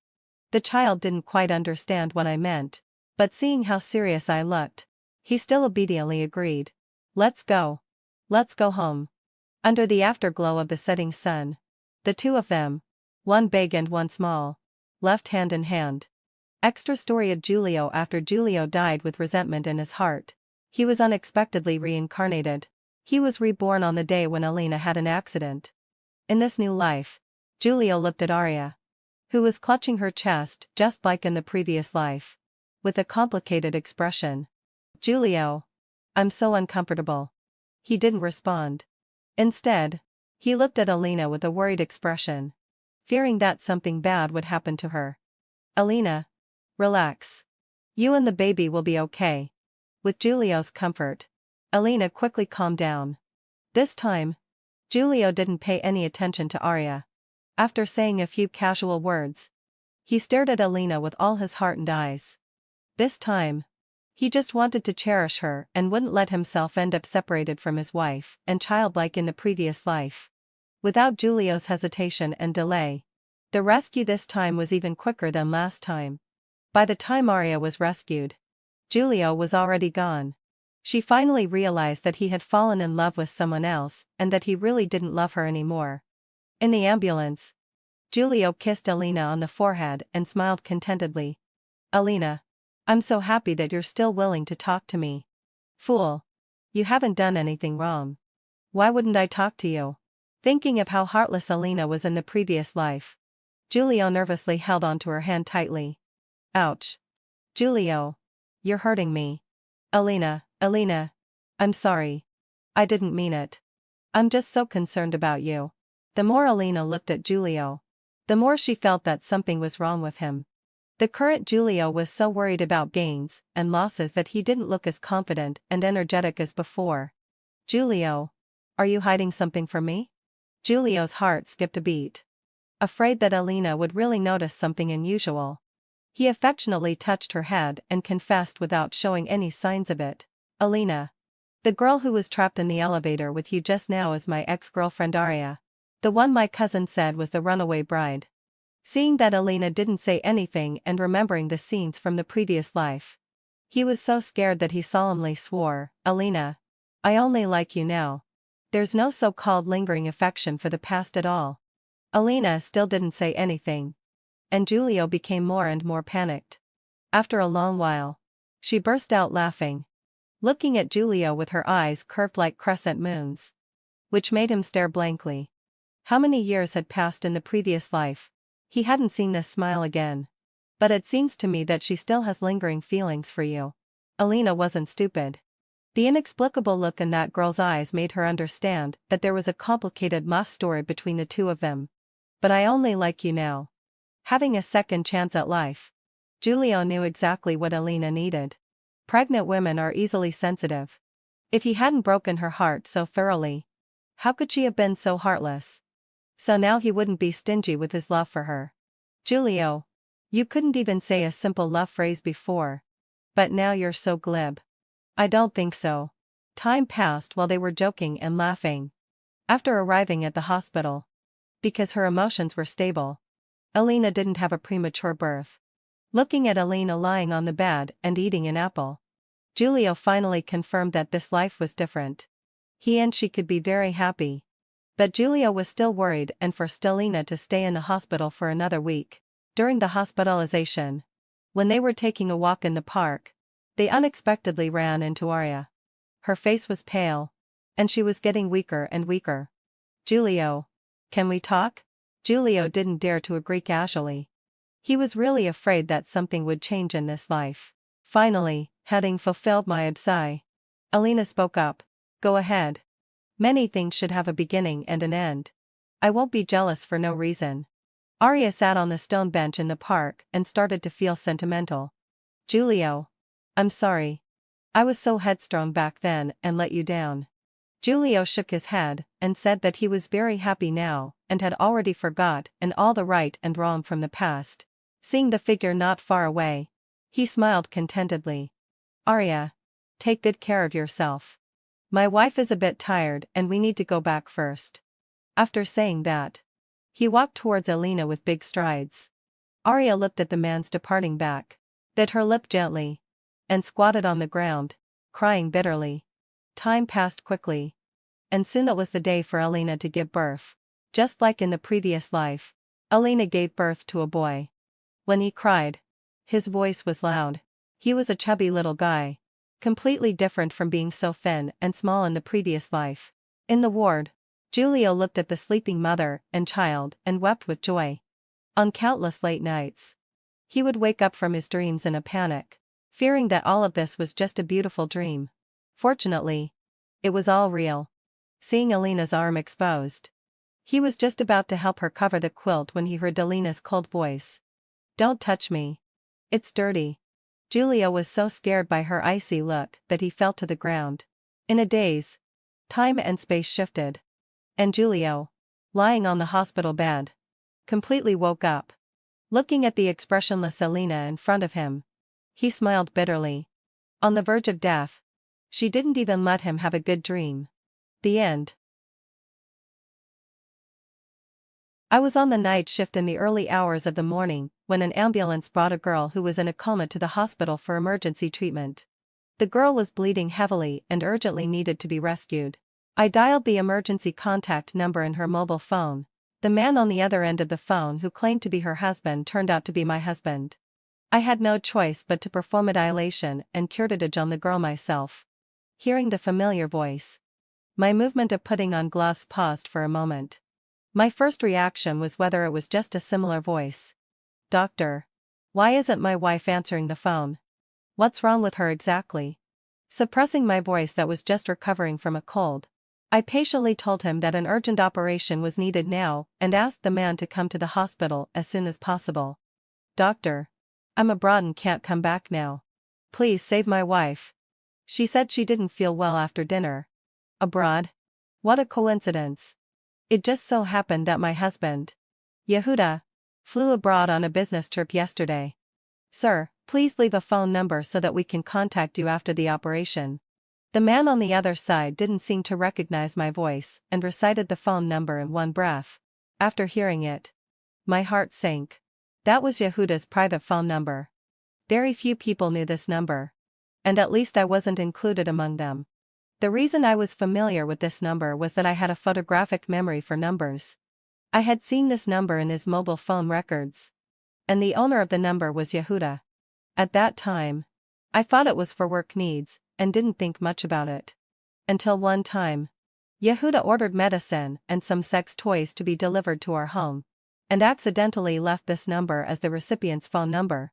The child didn't quite understand what I meant, but seeing how serious I looked, he still obediently agreed. "Let's go. Let's go home." Under the afterglow of the setting sun, the two of them, one big and one small, left hand in hand. Extra story of Giulio. After Giulio died with resentment in his heart, he was unexpectedly reincarnated. He was reborn on the day when Alina had an accident. In this new life, Giulio looked at Arya, who was clutching her chest just like in the previous life, with a complicated expression. "Giulio, I'm so uncomfortable." He didn't respond. Instead, he looked at Alina with a worried expression, fearing that something bad would happen to her. "Alina, relax. You and the baby will be okay." With Giulio's comfort, Alina quickly calmed down. This time, Giulio didn't pay any attention to Arya. After saying a few casual words, he stared at Alina with all his heart and eyes. This time, he just wanted to cherish her and wouldn't let himself end up separated from his wife and child like in the previous life. Without Giulio's hesitation and delay, the rescue this time was even quicker than last time. By the time Arya was rescued, Giulio was already gone. She finally realized that he had fallen in love with someone else and that he really didn't love her anymore. In the ambulance, Giulio kissed Alina on the forehead and smiled contentedly. "Alina, I'm so happy that you're still willing to talk to me. Fool. You haven't done anything wrong. Why wouldn't I talk to you?" Thinking of how heartless Alina was in the previous life, Giulio nervously held onto her hand tightly. "Ouch. Giulio. You're hurting me." Alina, I'm sorry. I didn't mean it. I'm just so concerned about you." The more Alina looked at Giulio, the more she felt that something was wrong with him. The current Giulio was so worried about gains and losses that he didn't look as confident and energetic as before. "Giulio, are you hiding something from me?" Giulio's heart skipped a beat. Afraid that Alina would really notice something unusual, he affectionately touched her head and confessed without showing any signs of it. "Alina, the girl who was trapped in the elevator with you just now is my ex-girlfriend Arya. The one my cousin said was the runaway bride." Seeing that Alina didn't say anything and remembering the scenes from the previous life, he was so scared that he solemnly swore, "Alina, I only like you now. There's no so-called lingering affection for the past at all." Alina still didn't say anything, and Giulio became more and more panicked. After a long while, she burst out laughing, looking at Giulio with her eyes curved like crescent moons, which made him stare blankly. How many years had passed in the previous life? He hadn't seen this smile again. "But it seems to me that she still has lingering feelings for you." Alina wasn't stupid. The inexplicable look in that girl's eyes made her understand that there was a complicated love story between the two of them. "But I only like you now." Having a second chance at life, Giulio knew exactly what Alina needed. Pregnant women are easily sensitive. If he hadn't broken her heart so thoroughly, how could she have been so heartless? So now he wouldn't be stingy with his love for her. "Giulio, you couldn't even say a simple love phrase before. But now you're so glib." "I don't think so." Time passed while they were joking and laughing. After arriving at the hospital, because her emotions were stable, Alina didn't have a premature birth. Looking at Alina lying on the bed and eating an apple, Giulio finally confirmed that this life was different. He and she could be very happy. But Giulio was still worried and forced Alina to stay in the hospital for another week. During the hospitalization, when they were taking a walk in the park, they unexpectedly ran into Arya. Her face was pale, and she was getting weaker and weaker. "Giulio, can we talk?" Giulio didn't dare to agree casually. He was really afraid that something would change in this life. Finally, having fulfilled my absai, Alina spoke up. "Go ahead. Many things should have a beginning and an end. I won't be jealous for no reason." Arya sat on the stone bench in the park and started to feel sentimental. "Giulio, I'm sorry. I was so headstrong back then and let you down." Giulio shook his head and said that he was very happy now and had already forgot and all the right and wrong from the past. Seeing the figure not far away, he smiled contentedly. "Arya, take good care of yourself. My wife is a bit tired and we need to go back first." After saying that, he walked towards Alina with big strides. Arya looked at the man's departing back, bit her lip gently, and squatted on the ground, crying bitterly. Time passed quickly, and soon it was the day for Alina to give birth. Just like in the previous life, Alina gave birth to a boy. When he cried, His voice was loud. He was a chubby little guy. Completely different from being so thin and small in the previous life. In the ward, Julio looked at the sleeping mother and child and wept with joy. On countless late nights, he would wake up from his dreams in a panic, fearing that all of this was just a beautiful dream. Fortunately, it was all real. Seeing Alina's arm exposed, he was just about to help her cover the quilt when he heard Alina's cold voice. "Don't touch me. It's dirty." Julio was so scared by her icy look that he fell to the ground. In a daze, time and space shifted. And Julio, lying on the hospital bed, completely woke up. Looking at the expressionless Alina in front of him, he smiled bitterly. On the verge of death, she didn't even let him have a good dream. The end. I was on the night shift in the early hours of the morning when an ambulance brought a girl who was in a coma to the hospital for emergency treatment. The girl was bleeding heavily and urgently needed to be rescued. I dialed the emergency contact number in her mobile phone. The man on the other end of the phone who claimed to be her husband turned out to be my husband. I had no choice but to perform a dilation and curettage on the girl myself. Hearing the familiar voice, my movement of putting on gloves paused for a moment. My first reaction was whether it was just a similar voice. "Doctor. Why isn't my wife answering the phone? What's wrong with her exactly?" Suppressing my voice that was just recovering from a cold, I patiently told him that an urgent operation was needed now and asked the man to come to the hospital as soon as possible. "Doctor. I'm abroad and can't come back now. Please save my wife. She said she didn't feel well after dinner." Abroad? What a coincidence. It just so happened that my husband, Yehuda, flew abroad on a business trip yesterday. "Sir, please leave a phone number so that we can contact you after the operation." The man on the other side didn't seem to recognize my voice and recited the phone number in one breath. After hearing it, my heart sank. That was Yehuda's private phone number. Very few people knew this number. And at least I wasn't included among them. The reason I was familiar with this number was that I had a photographic memory for numbers. I had seen this number in his mobile phone records. And the owner of the number was Yehuda. At that time, I thought it was for work needs, and didn't think much about it. Until one time, Yehuda ordered medicine and some sex toys to be delivered to our home, and accidentally left this number as the recipient's phone number.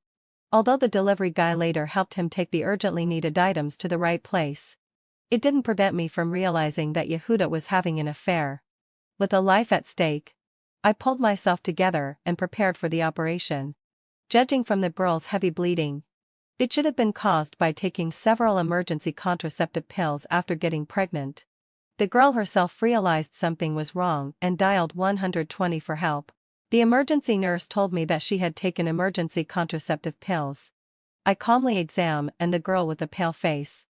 Although the delivery guy later helped him take the urgently needed items to the right place, it didn't prevent me from realizing that Yehuda was having an affair. With a life at stake, I pulled myself together and prepared for the operation. Judging from the girl's heavy bleeding, it should have been caused by taking several emergency contraceptive pills after getting pregnant. The girl herself realized something was wrong and dialed 120 for help. The emergency nurse told me that she had taken emergency contraceptive pills. I calmly examined the girl with a pale face.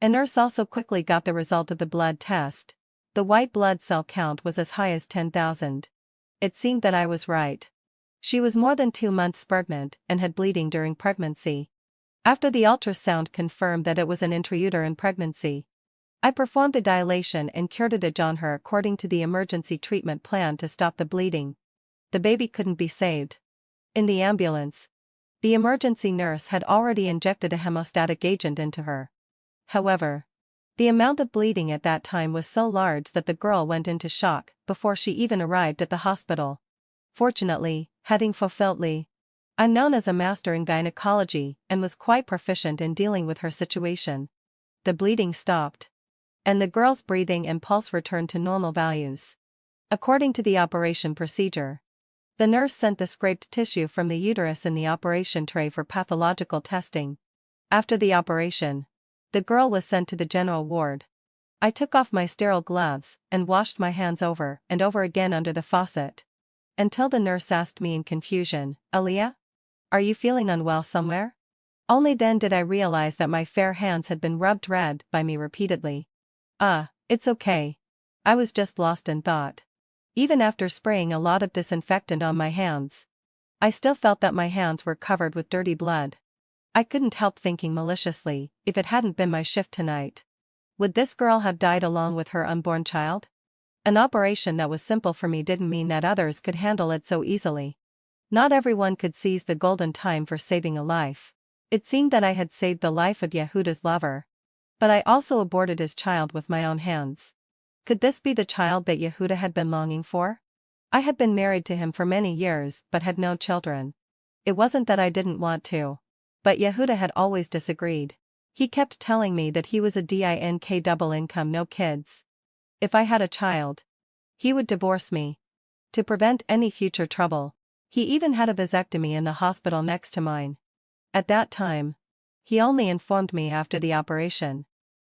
A nurse also quickly got the result of the blood test. The white blood cell count was as high as 10,000. It seemed that I was right. She was more than 2 months pregnant and had bleeding during pregnancy. After the ultrasound confirmed that it was an intrauterine pregnancy, I performed a dilation and curettage on her according to the emergency treatment plan to stop the bleeding. The baby couldn't be saved. In the ambulance, the emergency nurse had already injected a hemostatic agent into her. However, the amount of bleeding at that time was so large that the girl went into shock before she even arrived at the hospital. Fortunately, having fulfilled I'm known as a master in gynecology and was quite proficient in dealing with her situation. The bleeding stopped, and the girl's breathing and pulse returned to normal values. According to the operation procedure, the nurse sent the scraped tissue from the uterus in the operation tray for pathological testing. After the operation, the girl was sent to the general ward. I took off my sterile gloves and washed my hands over and over again under the faucet, until the nurse asked me in confusion, "Aliyah? Are you feeling unwell somewhere?" Only then did I realize that my fair hands had been rubbed red by me repeatedly. It's okay. I was just lost in thought. Even after spraying a lot of disinfectant on my hands, I still felt that my hands were covered with dirty blood. I couldn't help thinking maliciously, if it hadn't been my shift tonight, would this girl have died along with her unborn child? An operation that was simple for me didn't mean that others could handle it so easily. Not everyone could seize the golden time for saving a life. It seemed that I had saved the life of Yehuda's lover. But I also aborted his child with my own hands. Could this be the child that Yehuda had been longing for? I had been married to him for many years but had no children. It wasn't that I didn't want to. But Yehuda had always disagreed. He kept telling me that he was a dink double income, no kids. If I had a child, he would divorce me. To prevent any future trouble, he even had a vasectomy in the hospital next to mine. At that time, he only informed me after the operation.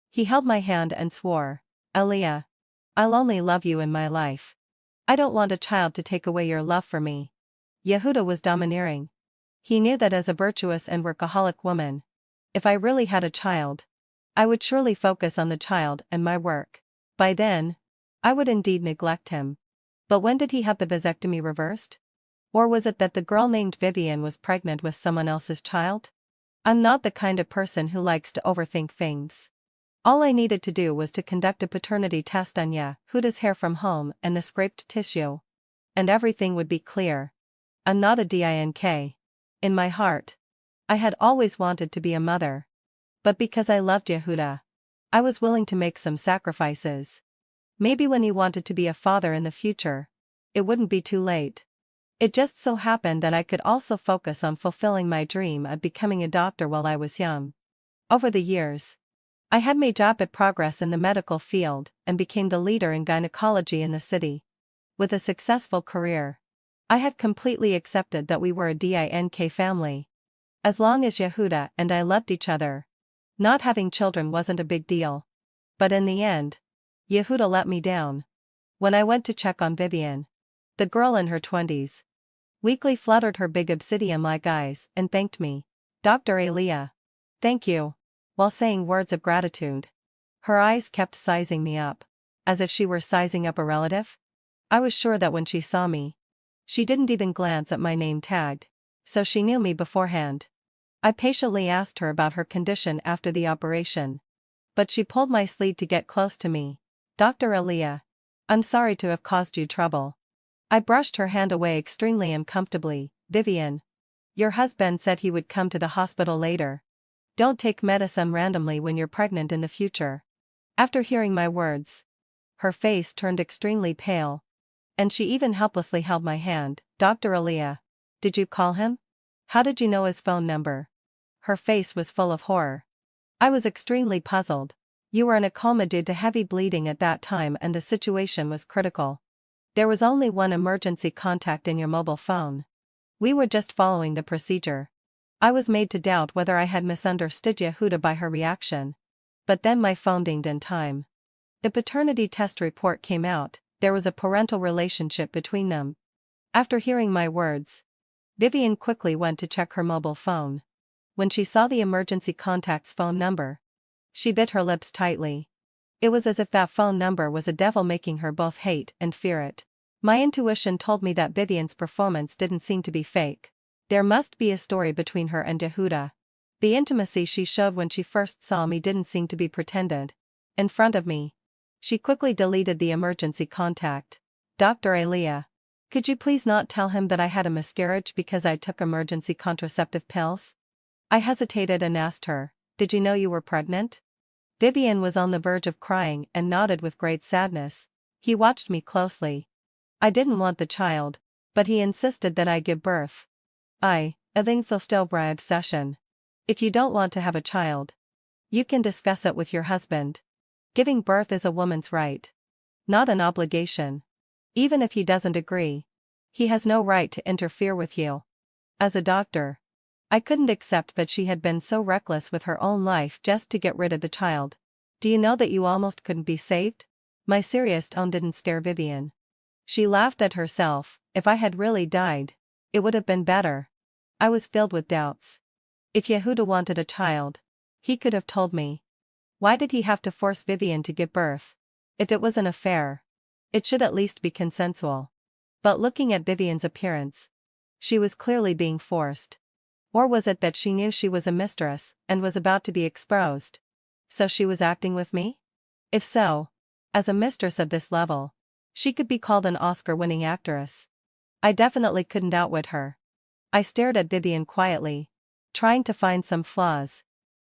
He held my hand and swore, "Aliyah, I'll only love you in my life. I don't want a child to take away your love for me." Yehuda was domineering. He knew that as a virtuous and workaholic woman, if I really had a child, I would surely focus on the child and my work. By then, I would indeed neglect him. But when did he have the vasectomy reversed? Or was it that the girl named Vivian was pregnant with someone else's child? I'm not the kind of person who likes to overthink things. All I needed to do was to conduct a paternity test on Yehuda's hair from home and the scraped tissue. And everything would be clear. I'm not a dink. In my heart, I had always wanted to be a mother. But because I loved Yehuda, I was willing to make some sacrifices. Maybe when he wanted to be a father in the future, it wouldn't be too late. It just so happened that I could also focus on fulfilling my dream of becoming a doctor while I was young. Over the years, I had made rapid progress in the medical field and became the leader in gynecology in the city. With a successful career, I had completely accepted that we were a dink family. As long as Yehuda and I loved each other, not having children wasn't a big deal. But in the end, Yehuda let me down. When I went to check on Vivian, the girl in her 20s, weakly fluttered her big obsidian-like eyes and thanked me, "Dr. Aliyah. Thank you," while saying words of gratitude. Her eyes kept sizing me up, as if she were sizing up a relative. I was sure that when she saw me, she didn't even glance at my name tag, so she knew me beforehand. I patiently asked her about her condition after the operation. But she pulled my sleeve to get close to me. "Dr. Aliyah, I'm sorry to have caused you trouble." I brushed her hand away extremely uncomfortably. "Vivian, your husband said he would come to the hospital later. Don't take medicine randomly when you're pregnant in the future." After hearing my words, her face turned extremely pale. And she even helplessly held my hand. "Dr. Aliyah, did you call him? How did you know his phone number?" Her face was full of horror. I was extremely puzzled. "You were in a coma due to heavy bleeding at that time and the situation was critical. There was only one emergency contact in your mobile phone. We were just following the procedure." I was made to doubt whether I had misunderstood Yehuda by her reaction. But then my phone dinged in time. The paternity test report came out. There was a parental relationship between them. After hearing my words, Vivian quickly went to check her mobile phone. When she saw the emergency contact's phone number, she bit her lips tightly. It was as if that phone number was a devil making her both hate and fear it. My intuition told me that Vivian's performance didn't seem to be fake. There must be a story between her and Yehuda. The intimacy she showed when she first saw me didn't seem to be pretended. In front of me, she quickly deleted the emergency contact. "Dr. Aliyah, could you please not tell him that I had a miscarriage because I took emergency contraceptive pills?" I hesitated and asked her, "Did you know you were pregnant?" Vivian was on the verge of crying and nodded with great sadness. He watched me closely. "I didn't want the child, but he insisted that I give birth. I think my obsession. If you don't want to have a child, you can discuss it with your husband. Giving birth is a woman's right, not an obligation. Even if he doesn't agree, he has no right to interfere with you." As a doctor, I couldn't accept that she had been so reckless with her own life just to get rid of the child. "Do you know that you almost couldn't be saved?" My serious tone didn't scare Vivian. She laughed at herself. "If I had really died, it would have been better." I was filled with doubts. If Yehuda wanted a child, he could have told me. Why did he have to force Vivian to give birth? If it was an affair, it should at least be consensual. But looking at Vivian's appearance, she was clearly being forced. Or was it that she knew she was a mistress and was about to be exposed? So she was acting with me? If so, as a mistress of this level, she could be called an Oscar-winning actress. I definitely couldn't outwit her. I stared at Vivian quietly, trying to find some flaws.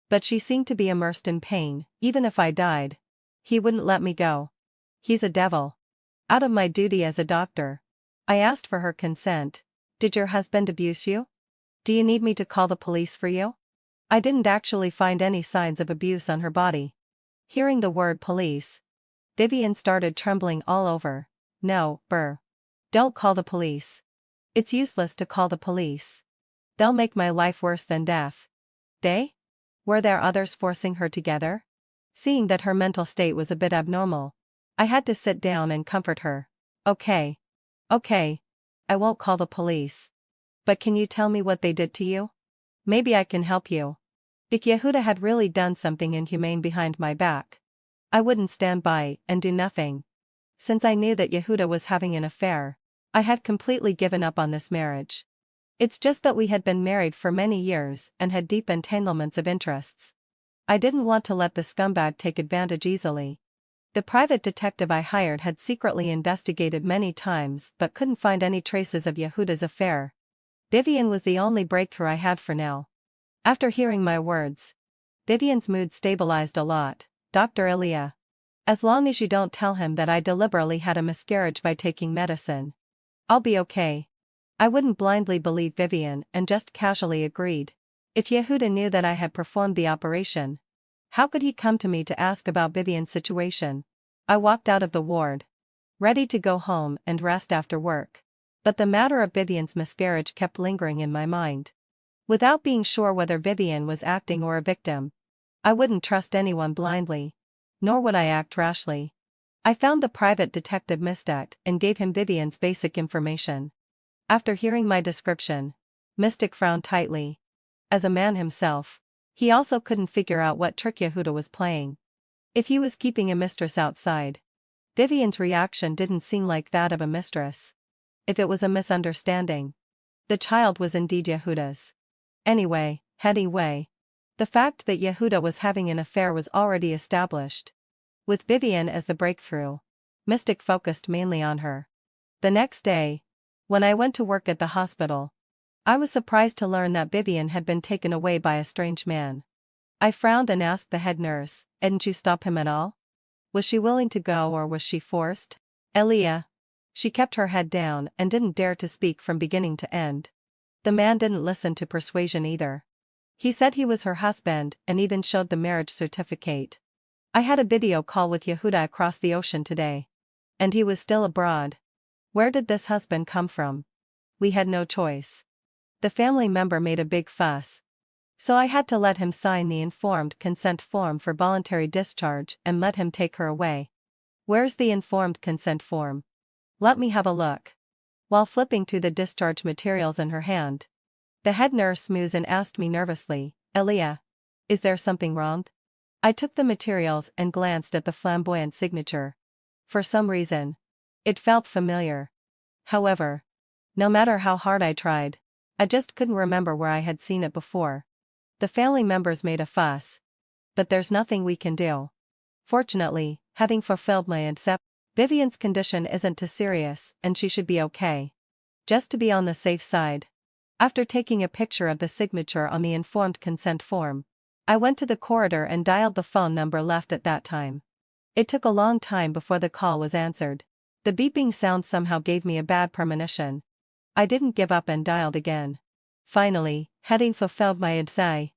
But she seemed to be immersed in pain. Even if I died, he wouldn't let me go. He's a devil. Out of my duty as a doctor, I asked for her consent. Did your husband abuse you? Do you need me to call the police for you? I didn't actually find any signs of abuse on her body. Hearing the word police, Vivian started trembling all over. No, Burr. Don't call the police. It's useless to call the police. They'll make my life worse than death. They? Were there others forcing her together? Seeing that her mental state was a bit abnormal, I had to sit down and comfort her. Okay. Okay. I won't call the police. But can you tell me what they did to you? Maybe I can help you. If Yehuda had really done something inhumane behind my back, I wouldn't stand by and do nothing. Since I knew that Yehuda was having an affair, I had completely given up on this marriage. It's just that we had been married for many years and had deep entanglements of interests. I didn't want to let the scumbag take advantage easily. The private detective I hired had secretly investigated many times but couldn't find any traces of Yehuda's affair. Vivian was the only breakthrough I had for now. After hearing my words, Vivian's mood stabilized a lot. Dr. Elia. As long as you don't tell him that I deliberately had a miscarriage by taking medicine, I'll be okay. I wouldn't blindly believe Vivian and just casually agreed. If Yehuda knew that I had performed the operation, how could he come to me to ask about Vivian's situation? I walked out of the ward, ready to go home and rest after work. But the matter of Vivian's miscarriage kept lingering in my mind. Without being sure whether Vivian was acting or a victim, I wouldn't trust anyone blindly, nor would I act rashly. I found the private detective Mystic and gave him Vivian's basic information. After hearing my description, Mystic frowned tightly. As a man himself, he also couldn't figure out what trick Yehuda was playing. If he was keeping a mistress outside, Vivian's reaction didn't seem like that of a mistress. If it was a misunderstanding, the child was indeed Yehuda's. Anyway, the fact that Yehuda was having an affair was already established. With Vivian as the breakthrough, Mystic focused mainly on her. The next day, when I went to work at the hospital, I was surprised to learn that Vivian had been taken away by a strange man. I frowned and asked the head nurse, "Didn't you stop him at all? Was she willing to go or was she forced?" Elia. She kept her head down and didn't dare to speak from beginning to end. The man didn't listen to persuasion either. He said he was her husband and even showed the marriage certificate. I had a video call with Yehuda across the ocean today. And he was still abroad. Where did this husband come from? We had no choice. The family member made a big fuss. So I had to let him sign the informed consent form for voluntary discharge and let him take her away. Where's the informed consent form? Let me have a look. While flipping through the discharge materials in her hand, the head nurse mused and asked me nervously, "Elia, is there something wrong?" I took the materials and glanced at the flamboyant signature. For some reason, it felt familiar. However, no matter how hard I tried, I just couldn't remember where I had seen it before. The family members made a fuss. But there's nothing we can do. Fortunately, having fulfilled my accept, Vivian's condition isn't too serious and she should be okay. Just to be on the safe side. After taking a picture of the signature on the informed consent form, I went to the corridor and dialed the phone number left at that time. It took a long time before the call was answered. The beeping sound somehow gave me a bad premonition. I didn't give up and dialed again. Finally, having fulfilled my IDSI,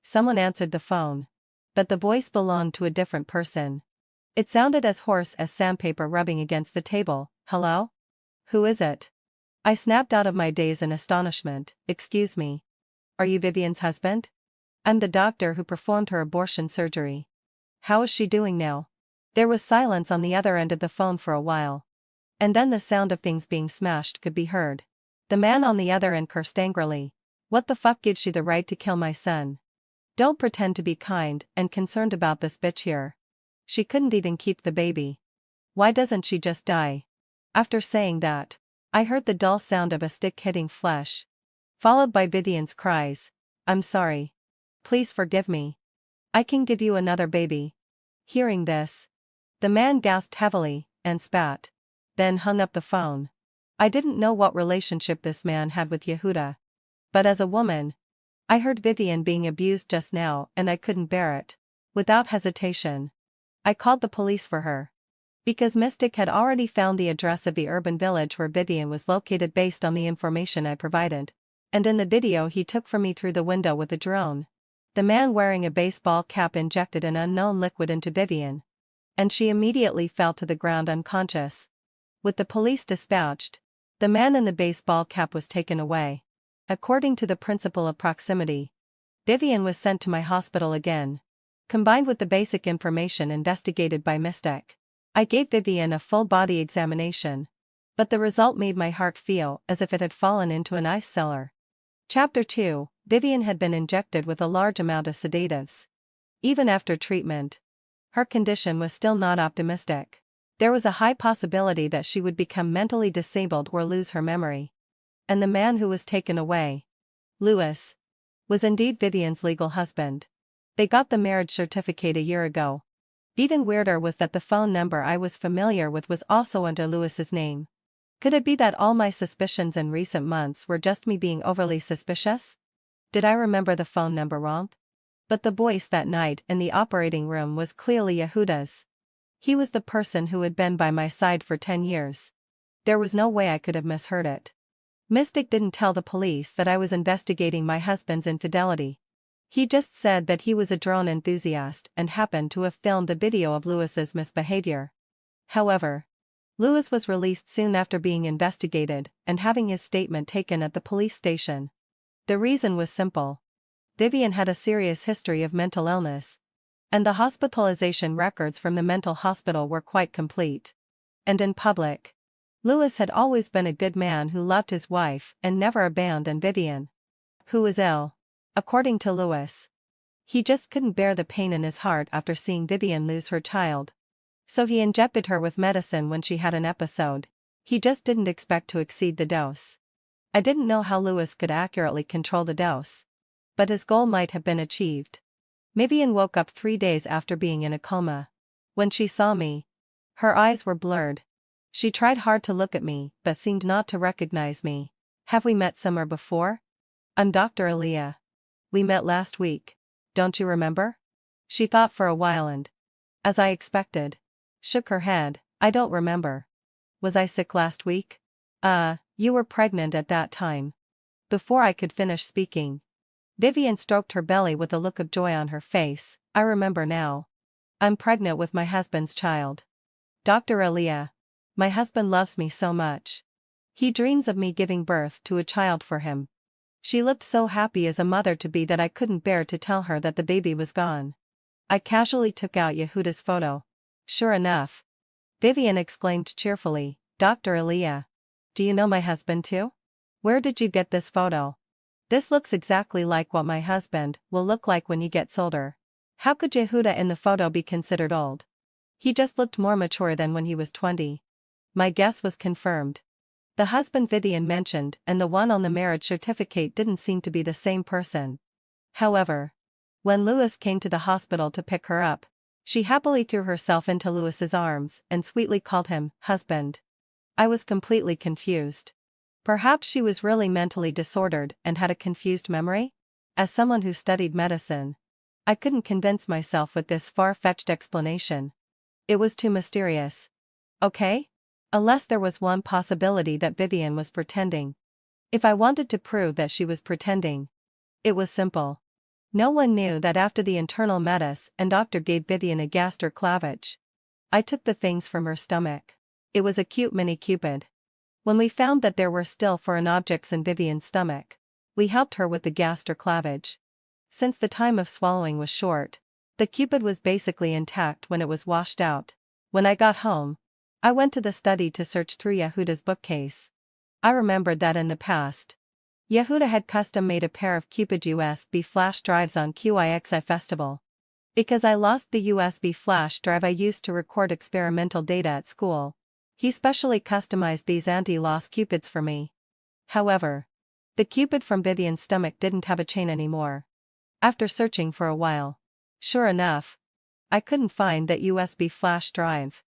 someone answered the phone. But the voice belonged to a different person. It sounded as hoarse as sandpaper rubbing against the table. "Hello? Who is it?" I snapped out of my daze in astonishment. "Excuse me. Are you Vivian's husband? I'm the doctor who performed her abortion surgery. How is she doing now?" There was silence on the other end of the phone for a while. And then the sound of things being smashed could be heard. The man on the other end cursed angrily. "What the fuck gives you the right to kill my son? Don't pretend to be kind and concerned about this bitch here. She couldn't even keep the baby. Why doesn't she just die?" After saying that, I heard the dull sound of a stick hitting flesh, followed by Vivian's cries, "I'm sorry. Please forgive me. I can give you another baby." Hearing this, the man gasped heavily and spat, then hung up the phone. I didn't know what relationship this man had with Yehuda. But as a woman, I heard Vivian being abused just now and I couldn't bear it. Without hesitation, I called the police for her. Because Mystic had already found the address of the urban village where Vivian was located based on the information I provided. And in the video he took from me through the window with a drone. The man wearing a baseball cap injected an unknown liquid into Vivian, and she immediately fell to the ground unconscious. With the police dispatched, the man in the baseball cap was taken away. According to the principle of proximity, Vivian was sent to my hospital again. Combined with the basic information investigated by Mystic, I gave Vivian a full-body examination. But the result made my heart feel as if it had fallen into an ice cellar. Chapter 2. Vivian had been injected with a large amount of sedatives. Even after treatment, her condition was still not optimistic. There was a high possibility that she would become mentally disabled or lose her memory. And the man who was taken away, Louis, was indeed Vivian's legal husband. They got the marriage certificate a year ago. Even weirder was that the phone number I was familiar with was also under Louis's name. Could it be that all my suspicions in recent months were just me being overly suspicious? Did I remember the phone number wrong? But the voice that night in the operating room was clearly Yehuda's. He was the person who had been by my side for 10 years. There was no way I could have misheard it. Mystic didn't tell the police that I was investigating my husband's infidelity. He just said that he was a drone enthusiast and happened to have filmed the video of Louis's misbehavior. However, Louis was released soon after being investigated and having his statement taken at the police station. The reason was simple. Vivian had a serious history of mental illness, and the hospitalization records from the mental hospital were quite complete. And in public, Louis had always been a good man who loved his wife and never abandoned Vivian, who was ill. According to Louis, he just couldn't bear the pain in his heart after seeing Vivian lose her child. So he injected her with medicine when she had an episode. He just didn't expect to exceed the dose. I didn't know how Louis could accurately control the dose, but his goal might have been achieved. Vivian woke up 3 days after being in a coma. When she saw me, her eyes were blurred. She tried hard to look at me but seemed not to recognize me. Have we met somewhere before? I'm Dr. Aaliyah. We met last week. Don't you remember? She thought for a while and, as I expected, shook her head. I don't remember. Was I sick last week? You were pregnant at that time. Before I could finish speaking, Vivian stroked her belly with a look of joy on her face. I remember now. I'm pregnant with my husband's child. Dr. Aaliyah. My husband loves me so much. He dreams of me giving birth to a child for him. She looked so happy as a mother-to-be that I couldn't bear to tell her that the baby was gone. I casually took out Yehuda's photo. Sure enough, Vivian exclaimed cheerfully, Dr. Aaliyah. Do you know my husband too? Where did you get this photo? This looks exactly like what my husband will look like when he gets older. How could Yehuda in the photo be considered old? He just looked more mature than when he was 20. My guess was confirmed. The husband Vivian mentioned and the one on the marriage certificate didn't seem to be the same person. However, when Louis came to the hospital to pick her up, she happily threw herself into Louis's arms and sweetly called him husband. I was completely confused. Perhaps she was really mentally disordered and had a confused memory? As someone who studied medicine, I couldn't convince myself with this far-fetched explanation. It was too mysterious. Okay? Unless there was one possibility that Vivian was pretending. If I wanted to prove that she was pretending, it was simple. No one knew that after the internal medicine and doctor gave Vivian a gaster clavage. I took the things from her stomach. It was a cute mini Cupid. When we found that there were still foreign objects in Vivian's stomach, we helped her with the gaster clavage. Since the time of swallowing was short, the Cupid was basically intact when it was washed out. When I got home, I went to the study to search through Yehuda's bookcase. I remembered that in the past, Yehuda had custom-made a pair of Cupid USB flash drives on QIXI Festival. Because I lost the USB flash drive I used to record experimental data at school, he specially customized these anti-loss Cupids for me. However, the Cupid from Vivian's stomach didn't have a chain anymore. After searching for a while, sure enough, I couldn't find that USB flash drive.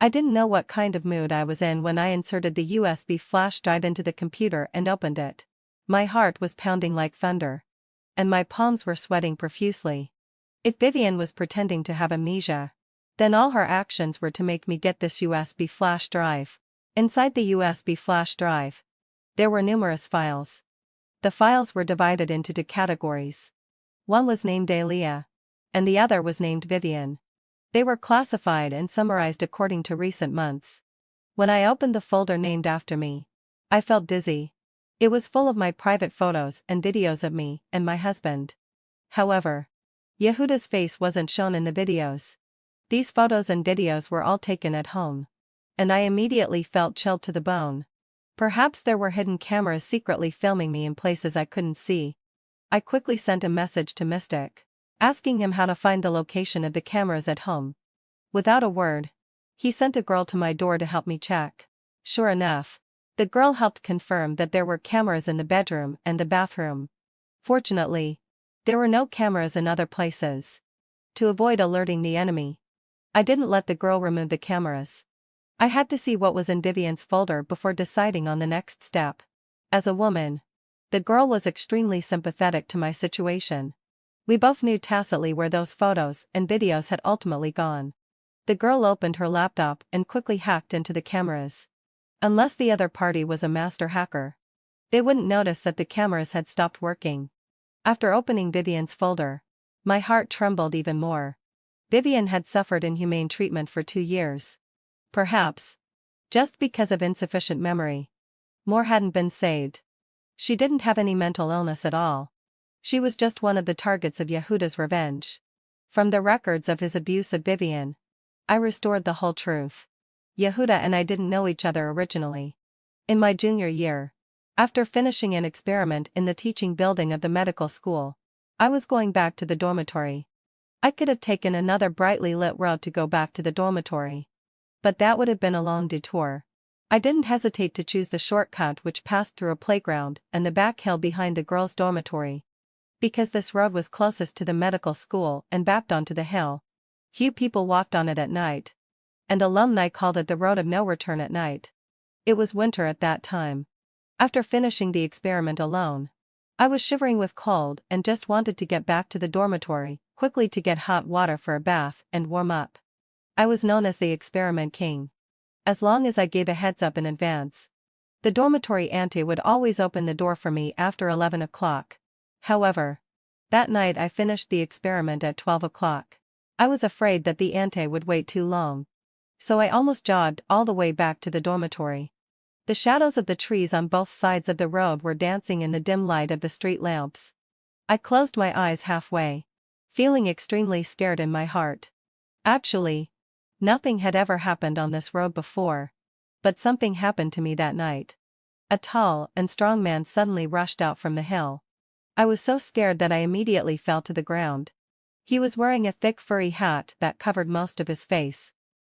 I didn't know what kind of mood I was in when I inserted the USB flash drive into the computer and opened it. My heart was pounding like thunder. And my palms were sweating profusely. If Vivian was pretending to have amnesia, then all her actions were to make me get this USB flash drive. Inside the USB flash drive, there were numerous files. The files were divided into two categories. One was named Aaliyah, and the other was named Vivian. They were classified and summarized according to recent months. When I opened the folder named after me, I felt dizzy. It was full of my private photos and videos of me and my husband. However, Yehuda's face wasn't shown in the videos. These photos and videos were all taken at home. And I immediately felt chilled to the bone. Perhaps there were hidden cameras secretly filming me in places I couldn't see. I quickly sent a message to Mystic, asking him how to find the location of the cameras at home. Without a word, he sent a girl to my door to help me check. Sure enough, the girl helped confirm that there were cameras in the bedroom and the bathroom. Fortunately, there were no cameras in other places. To avoid alerting the enemy, I didn't let the girl remove the cameras. I had to see what was in Vivian's folder before deciding on the next step. As a woman, the girl was extremely sympathetic to my situation. We both knew tacitly where those photos and videos had ultimately gone. The girl opened her laptop and quickly hacked into the cameras. Unless the other party was a master hacker, they wouldn't notice that the cameras had stopped working. After opening Vivian's folder, my heart trembled even more. Vivian had suffered inhumane treatment for 2 years. Perhaps, just because of insufficient memory, more hadn't been saved. She didn't have any mental illness at all. She was just one of the targets of Yehuda's revenge. From the records of his abuse of Vivian, I restored the whole truth. Yehuda and I didn't know each other originally. In my junior year, after finishing an experiment in the teaching building of the medical school, I was going back to the dormitory. I could have taken another brightly lit road to go back to the dormitory, but that would have been a long detour. I didn't hesitate to choose the shortcut which passed through a playground and the back hill behind the girls' dormitory. Because this road was closest to the medical school and backed onto the hill, few people walked on it at night, and alumni called it the road of no return at night. It was winter at that time. After finishing the experiment alone, I was shivering with cold and just wanted to get back to the dormitory, quickly to get hot water for a bath and warm up. I was known as the Experiment King. As long as I gave a heads up in advance, the dormitory auntie would always open the door for me after 11 o'clock. However, that night I finished the experiment at 12 o'clock. I was afraid that the auntie would wait too long, so I almost jogged all the way back to the dormitory. The shadows of the trees on both sides of the road were dancing in the dim light of the street lamps. I closed my eyes halfway, feeling extremely scared in my heart. Actually, nothing had ever happened on this road before, but something happened to me that night. A tall and strong man suddenly rushed out from the hill. I was so scared that I immediately fell to the ground. He was wearing a thick furry hat that covered most of his face,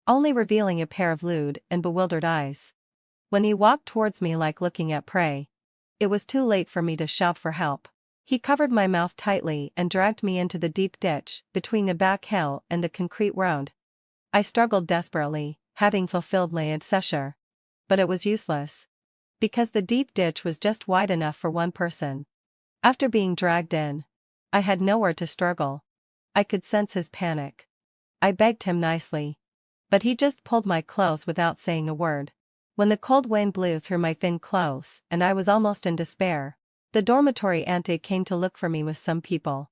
only revealing a pair of lewd and bewildered eyes. When he walked towards me like looking at prey, it was too late for me to shout for help. He covered my mouth tightly and dragged me into the deep ditch between the back hill and the concrete road. I struggled desperately, having fulfilled my adsécheur. But it was useless, because the deep ditch was just wide enough for one person. After being dragged in, I had nowhere to struggle. I could sense his panic. I begged him nicely, but he just pulled my clothes without saying a word. When the cold wind blew through my thin clothes and I was almost in despair, the dormitory auntie came to look for me with some people.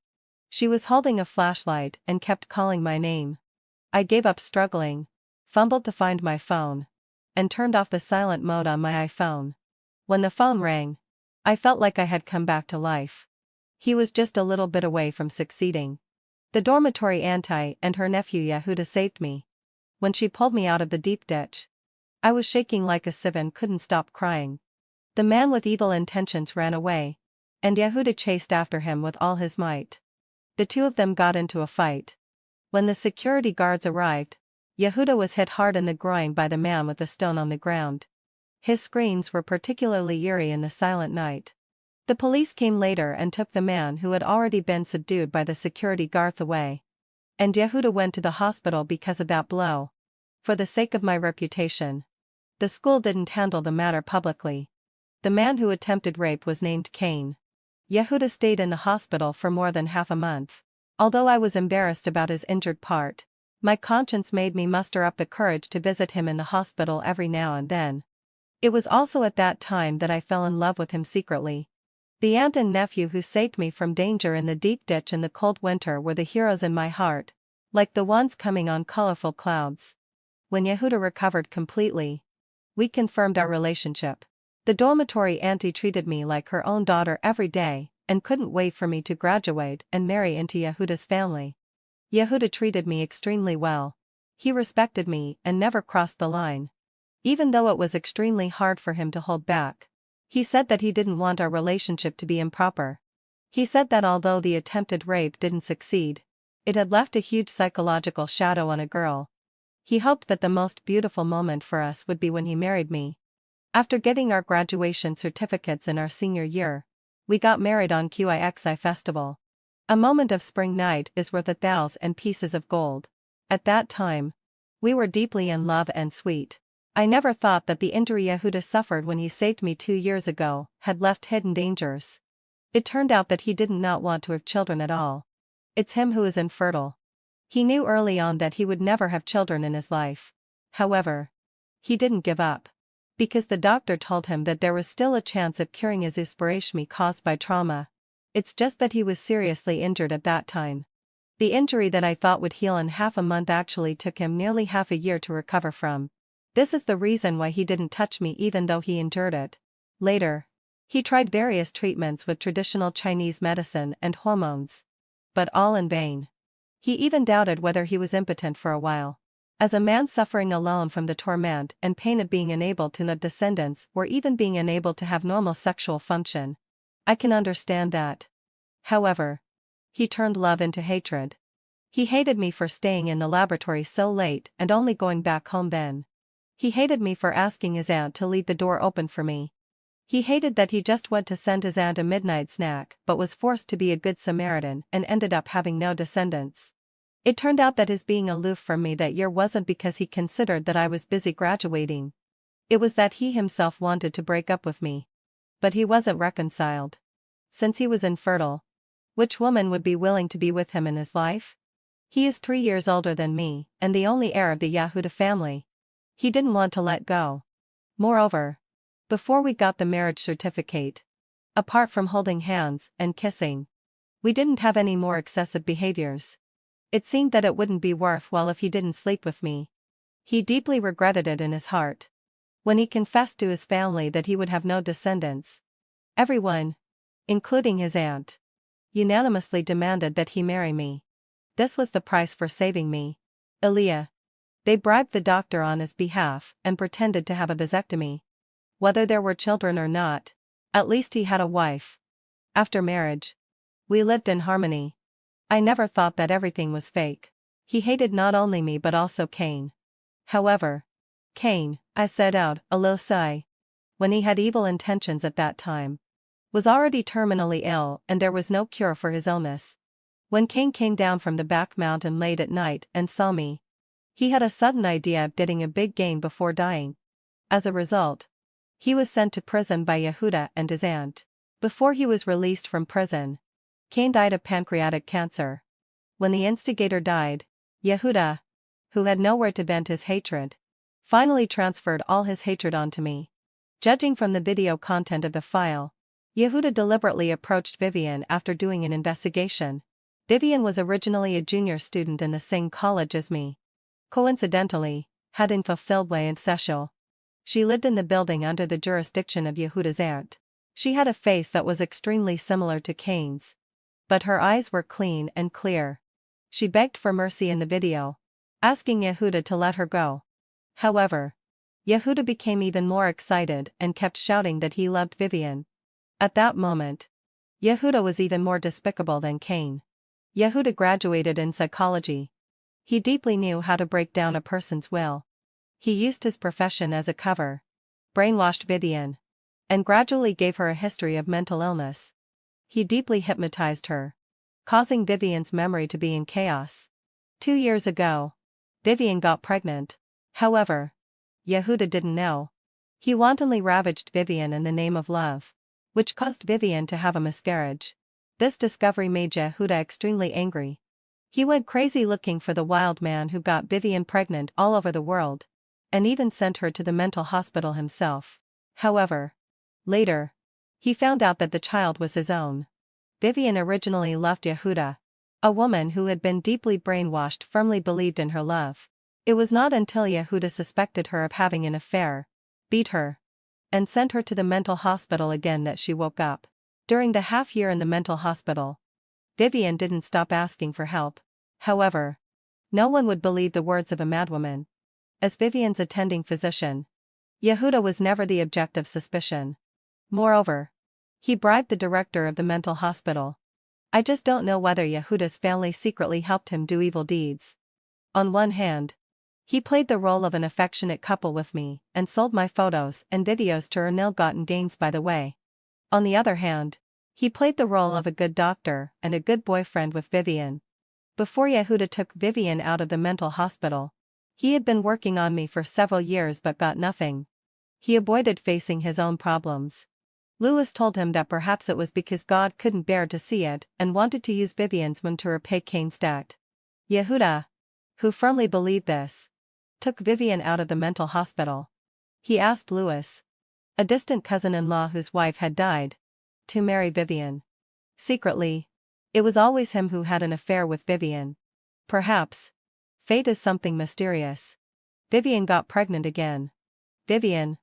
She was holding a flashlight and kept calling my name. I gave up struggling, fumbled to find my phone, and turned off the silent mode on my iPhone. When the phone rang, I felt like I had come back to life. He was just a little bit away from succeeding. The dormitory auntie and her nephew Yehuda saved me. When she pulled me out of the deep ditch, I was shaking like a sieve and couldn't stop crying. The man with evil intentions ran away, and Yehuda chased after him with all his might. The two of them got into a fight. When the security guards arrived, Yehuda was hit hard in the groin by the man with the stone on the ground. His screams were particularly eerie in the silent night. The police came later and took the man who had already been subdued by the security guards away. And Yehuda went to the hospital because of that blow. For the sake of my reputation, the school didn't handle the matter publicly. The man who attempted rape was named Cain. Yehuda stayed in the hospital for more than half a month. Although I was embarrassed about his injured part, my conscience made me muster up the courage to visit him in the hospital every now and then. It was also at that time that I fell in love with him secretly. The aunt and nephew who saved me from danger in the deep ditch in the cold winter were the heroes in my heart, like the ones coming on colorful clouds. When Yehuda recovered completely, we confirmed our relationship. The dormitory auntie treated me like her own daughter every day, and couldn't wait for me to graduate and marry into Yehuda's family. Yehuda treated me extremely well. He respected me and never crossed the line. Even though it was extremely hard for him to hold back. He said that he didn't want our relationship to be improper. He said that although the attempted rape didn't succeed, it had left a huge psychological shadow on a girl. He hoped that the most beautiful moment for us would be when he married me. After getting our graduation certificates in our senior year, we got married on QIXI Festival. A moment of spring night is worth 1,000 pieces of gold. At that time, we were deeply in love and sweet. I never thought that the injury Yehuda suffered when he saved me 2 years ago had left hidden dangers. It turned out that he did not want to have children at all. It's him who is infertile. He knew early on that he would never have children in his life. However, he didn't give up. Because the doctor told him that there was still a chance of curing his usparashmi caused by trauma. It's just that he was seriously injured at that time. The injury that I thought would heal in half a month actually took him nearly half a year to recover from. This is the reason why he didn't touch me even though he endured it. Later, he tried various treatments with traditional Chinese medicine and hormones. But all in vain. He even doubted whether he was impotent for a while. As a man suffering alone from the torment and pain of being unable to have descendants or even being unable to have normal sexual function, I can understand that. However, he turned love into hatred. He hated me for staying in the laboratory so late and only going back home then. He hated me for asking his aunt to leave the door open for me. He hated that he just went to send his aunt a midnight snack but was forced to be a good Samaritan and ended up having no descendants. It turned out that his being aloof from me that year wasn't because he considered that I was busy graduating. It was that he himself wanted to break up with me. But he wasn't reconciled. Since he was infertile, which woman would be willing to be with him in his life? He is 3 years older than me and the only heir of the Yehuda family. He didn't want to let go. Moreover, before we got the marriage certificate, apart from holding hands and kissing, we didn't have any more excessive behaviors. It seemed that it wouldn't be worthwhile if he didn't sleep with me. He deeply regretted it in his heart. When he confessed to his family that he would have no descendants, everyone, including his aunt, unanimously demanded that he marry me. This was the price for saving me. Elia. They bribed the doctor on his behalf and pretended to have a vasectomy. Whether there were children or not, at least he had a wife. After marriage, we lived in harmony. I never thought that everything was fake. He hated not only me but also Cain. However, Cain, I said out, Elosai, when he had evil intentions at that time, was already terminally ill and there was no cure for his illness. When Cain came down from the back mountain late at night and saw me, he had a sudden idea of getting a big gain before dying. As a result, he was sent to prison by Yehuda and his aunt. Before he was released from prison, Cain died of pancreatic cancer. When the instigator died, Yehuda, who had nowhere to vent his hatred, finally transferred all his hatred onto me. Judging from the video content of the file, Yehuda deliberately approached Vivian after doing an investigation. Vivian was originally a junior student in the same college as me. Coincidentally, hadn't fulfilled way in Seshel. She lived in the building under the jurisdiction of Yehuda's aunt. She had a face that was extremely similar to Cain's. But her eyes were clean and clear. She begged for mercy in the video, asking Yehuda to let her go. However, Yehuda became even more excited and kept shouting that he loved Vivian. At that moment, Yehuda was even more despicable than Cain. Yehuda graduated in psychology. He deeply knew how to break down a person's will. He used his profession as a cover, brainwashed Vivian, and gradually gave her a history of mental illness. He deeply hypnotized her, causing Vivian's memory to be in chaos. 2 years ago, Vivian got pregnant. However, Yehuda didn't know. He wantonly ravaged Vivian in the name of love, which caused Vivian to have a miscarriage. This discovery made Yehuda extremely angry. He went crazy looking for the wild man who got Vivian pregnant all over the world, and even sent her to the mental hospital himself. However, later, he found out that the child was his own. Vivian originally loved Yehuda. A woman who had been deeply brainwashed firmly believed in her love. It was not until Yehuda suspected her of having an affair, beat her, and sent her to the mental hospital again that she woke up. During the half-year in the mental hospital, Vivian didn't stop asking for help. However, no one would believe the words of a madwoman. As Vivian's attending physician, Yehuda was never the object of suspicion. Moreover, he bribed the director of the mental hospital. I just don't know whether Yehuda's family secretly helped him do evil deeds. On one hand, he played the role of an affectionate couple with me and sold my photos and videos to earn ill-gotten gains by the way. On the other hand, he played the role of a good doctor and a good boyfriend with Vivian. Before Yehuda took Vivian out of the mental hospital, he had been working on me for several years but got nothing. He avoided facing his own problems. Lewis told him that perhaps it was because God couldn't bear to see it and wanted to use Vivian's womb to repay Cain's debt. Yehuda, who firmly believed this, took Vivian out of the mental hospital. He asked Lewis, a distant cousin-in-law whose wife had died, to marry Vivian. Secretly, it was always him who had an affair with Vivian. Perhaps fate is something mysterious. Vivian got pregnant again. Vivian,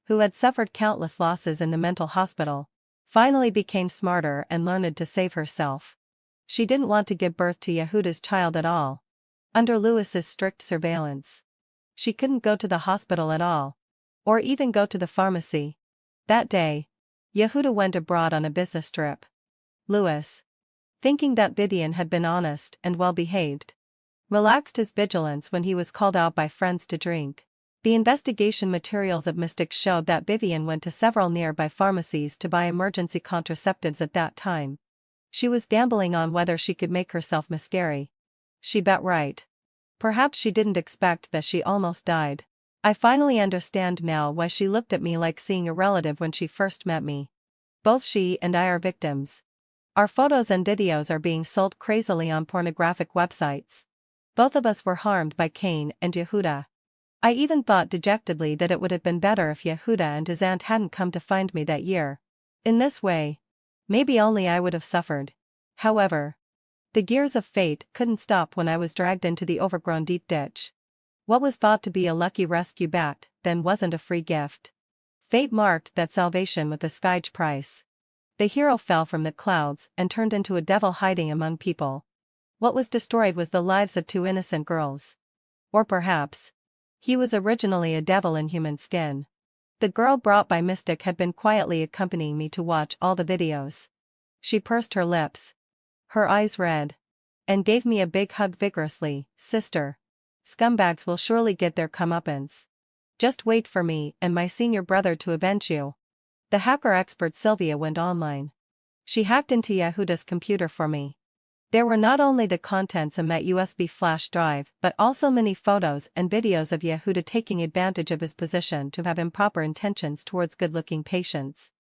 who had suffered countless losses in the mental hospital, finally became smarter and learned to save herself. She didn't want to give birth to Yehuda's child at all. Under Lewis's strict surveillance, she couldn't go to the hospital at all, or even go to the pharmacy. That day, Yehuda went abroad on a business trip. Lewis, thinking that Vivian had been honest and well-behaved, relaxed his vigilance when he was called out by friends to drink. The investigation materials of Mystics showed that Vivian went to several nearby pharmacies to buy emergency contraceptives at that time. She was gambling on whether she could make herself miscarry. She bet right. Perhaps she didn't expect that she almost died. I finally understand now why she looked at me like seeing a relative when she first met me. Both she and I are victims. Our photos and videos are being sold crazily on pornographic websites. Both of us were harmed by Cain and Yehuda. I even thought dejectedly that it would have been better if Yehuda and his aunt hadn't come to find me that year. In this way, maybe only I would have suffered. However, the gears of fate couldn't stop when I was dragged into the overgrown deep ditch. What was thought to be a lucky rescue bat then wasn't a free gift. Fate marked that salvation with a skyge price. The hero fell from the clouds and turned into a devil hiding among people. What was destroyed was the lives of two innocent girls. Or perhaps he was originally a devil in human skin. The girl brought by Mystic had been quietly accompanying me to watch all the videos. She pursed her lips, her eyes red, and gave me a big hug vigorously. Sister, scumbags will surely get their comeuppance. Just wait for me and my senior brother to avenge you. The hacker expert Sylvia went online. She hacked into Yehuda's computer for me. There were not only the contents of that USB flash drive but also many photos and videos of Yehuda taking advantage of his position to have improper intentions towards good-looking patients.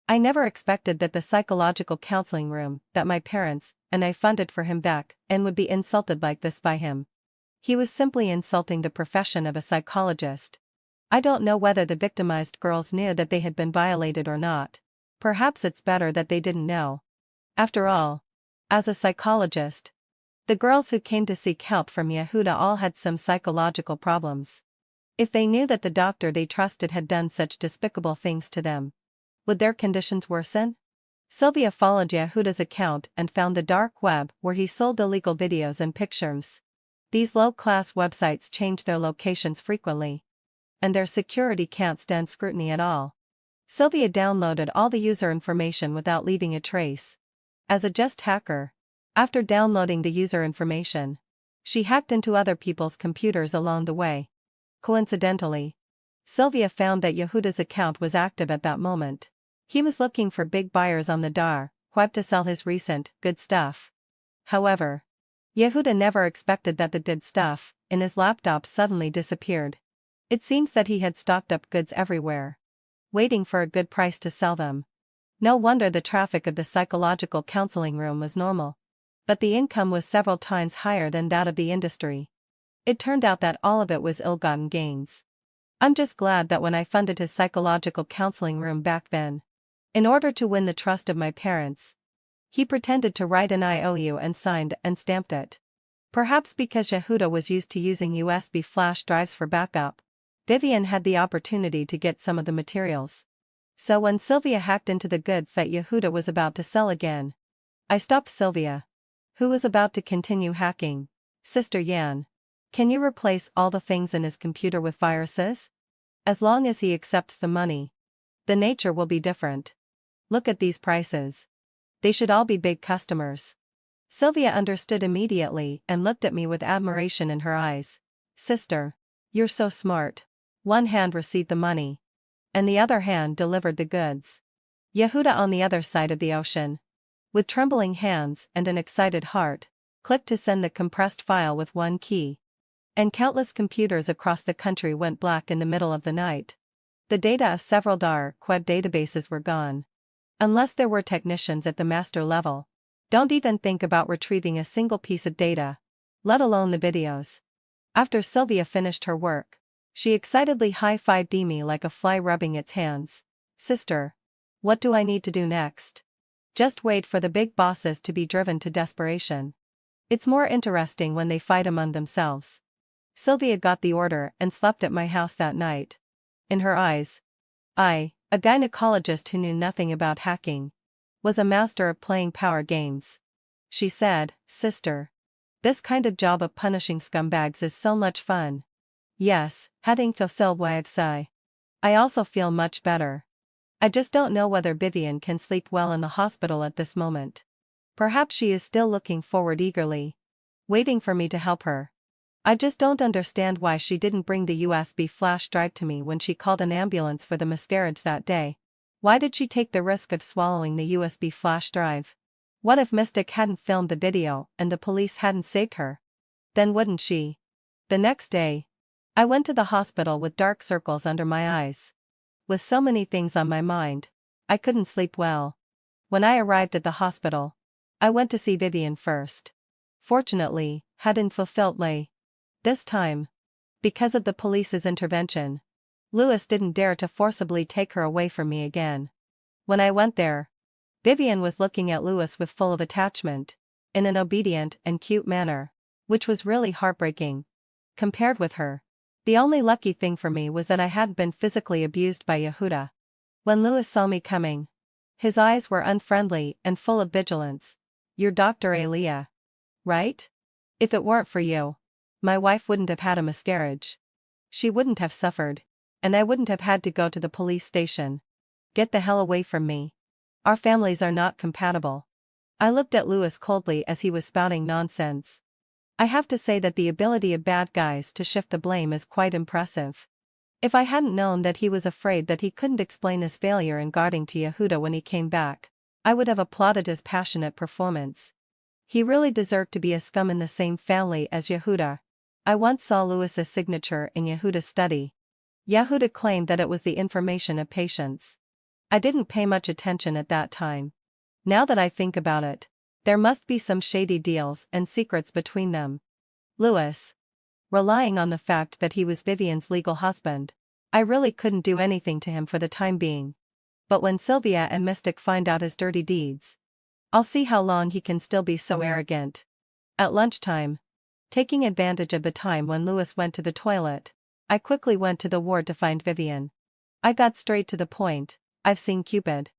I never expected that the psychological counseling room that my parents and I funded for him back and would be insulted like this by him. He was simply insulting the profession of a psychologist. I don't know whether the victimized girls knew that they had been violated or not. Perhaps it's better that they didn't know. After all, as a psychologist, the girls who came to seek help from Yehuda all had some psychological problems. If they knew that the doctor they trusted had done such despicable things to them, would their conditions worsen? Sylvia followed Yehuda's account and found the dark web where he sold illegal videos and pictures. These low-class websites change their locations frequently, and their security can't stand scrutiny at all. Sylvia downloaded all the user information without leaving a trace. As a just hacker, after downloading the user information, she hacked into other people's computers along the way. Coincidentally, Sylvia found that Yehuda's account was active at that moment. He was looking for big buyers on the dark web to sell his recent good stuff. However, Yehuda never expected that the good stuff in his laptop suddenly disappeared. It seems that he had stocked up goods everywhere. waiting for a good price to sell them. No wonder the traffic of the psychological counseling room was normal. But the income was several times higher than that of the industry. It turned out that all of it was ill-gotten gains. I'm just glad that when I funded his psychological counseling room back then, in order to win the trust of my parents, he pretended to write an IOU and signed and stamped it. Perhaps because Yehuda was used to using USB flash drives for backup, Vivian had the opportunity to get some of the materials. So when Sylvia hacked into the goods that Yehuda was about to sell again, I stopped Sylvia, who was about to continue hacking. Sister Yan, can you replace all the things in his computer with viruses? As long as he accepts the money, the nature will be different. Look at these prices. They should all be big customers. Sylvia understood immediately and looked at me with admiration in her eyes. Sister, you're so smart. One hand received the money, and the other hand delivered the goods. Yehuda on the other side of the ocean, with trembling hands and an excited heart, clicked to send the compressed file with one key. And countless computers across the country went black in the middle of the night. The data of several dark web databases were gone. Unless there were technicians at the master level, don't even think about retrieving a single piece of data, let alone the videos. After Sylvia finished her work, she excitedly high-fived me like a fly rubbing its hands. Sister, what do I need to do next? Just wait for the big bosses to be driven to desperation. It's more interesting when they fight among themselves. Sylvia got the order and slept at my house that night. In her eyes, I, a gynecologist who knew nothing about hacking, was a master of playing power games. She said, Sister, this kind of job of punishing scumbags is so much fun. Yes, having fulfilled wives I also feel much better. I just don't know whether Vivian can sleep well in the hospital at this moment. Perhaps she is still looking forward eagerly, waiting for me to help her. I just don't understand why she didn't bring the USB flash drive to me when she called an ambulance for the miscarriage that day. Why did she take the risk of swallowing the USB flash drive? What if Mystic hadn't filmed the video and the police hadn't saved her? Then wouldn't she? The next day, I went to the hospital with dark circles under my eyes. With so many things on my mind, I couldn't sleep well. When I arrived at the hospital, I went to see Vivian first. Fortunately, hadn't fulfilled lay. This time, because of the police's intervention, Louis didn't dare to forcibly take her away from me again. When I went there, Vivian was looking at Louis with full of attachment, in an obedient and cute manner, which was really heartbreaking. Compared with her, the only lucky thing for me was that I hadn't been physically abused by Yehuda. When Louis saw me coming, his eyes were unfriendly and full of vigilance. You're Dr. Aliyah, right? If it weren't for you, my wife wouldn't have had a miscarriage. She wouldn't have suffered, and I wouldn't have had to go to the police station. Get the hell away from me. Our families are not compatible. I looked at Louis coldly as he was spouting nonsense. I have to say that the ability of bad guys to shift the blame is quite impressive. If I hadn't known that he was afraid that he couldn't explain his failure in guarding to Yehuda when he came back, I would have applauded his passionate performance. He really deserved to be a scum in the same family as Yehuda. I once saw Louis's signature in Yehuda's study. Yehuda claimed that it was the information of patients. I didn't pay much attention at that time. Now that I think about it, there must be some shady deals and secrets between them. Louis, relying on the fact that he was Vivian's legal husband, I really couldn't do anything to him for the time being. But when Sylvia and Mystic find out his dirty deeds, I'll see how long he can still be so arrogant. At lunchtime, taking advantage of the time when Louis went to the toilet, I quickly went to the ward to find Vivian. I got straight to the point. I've seen Cupid.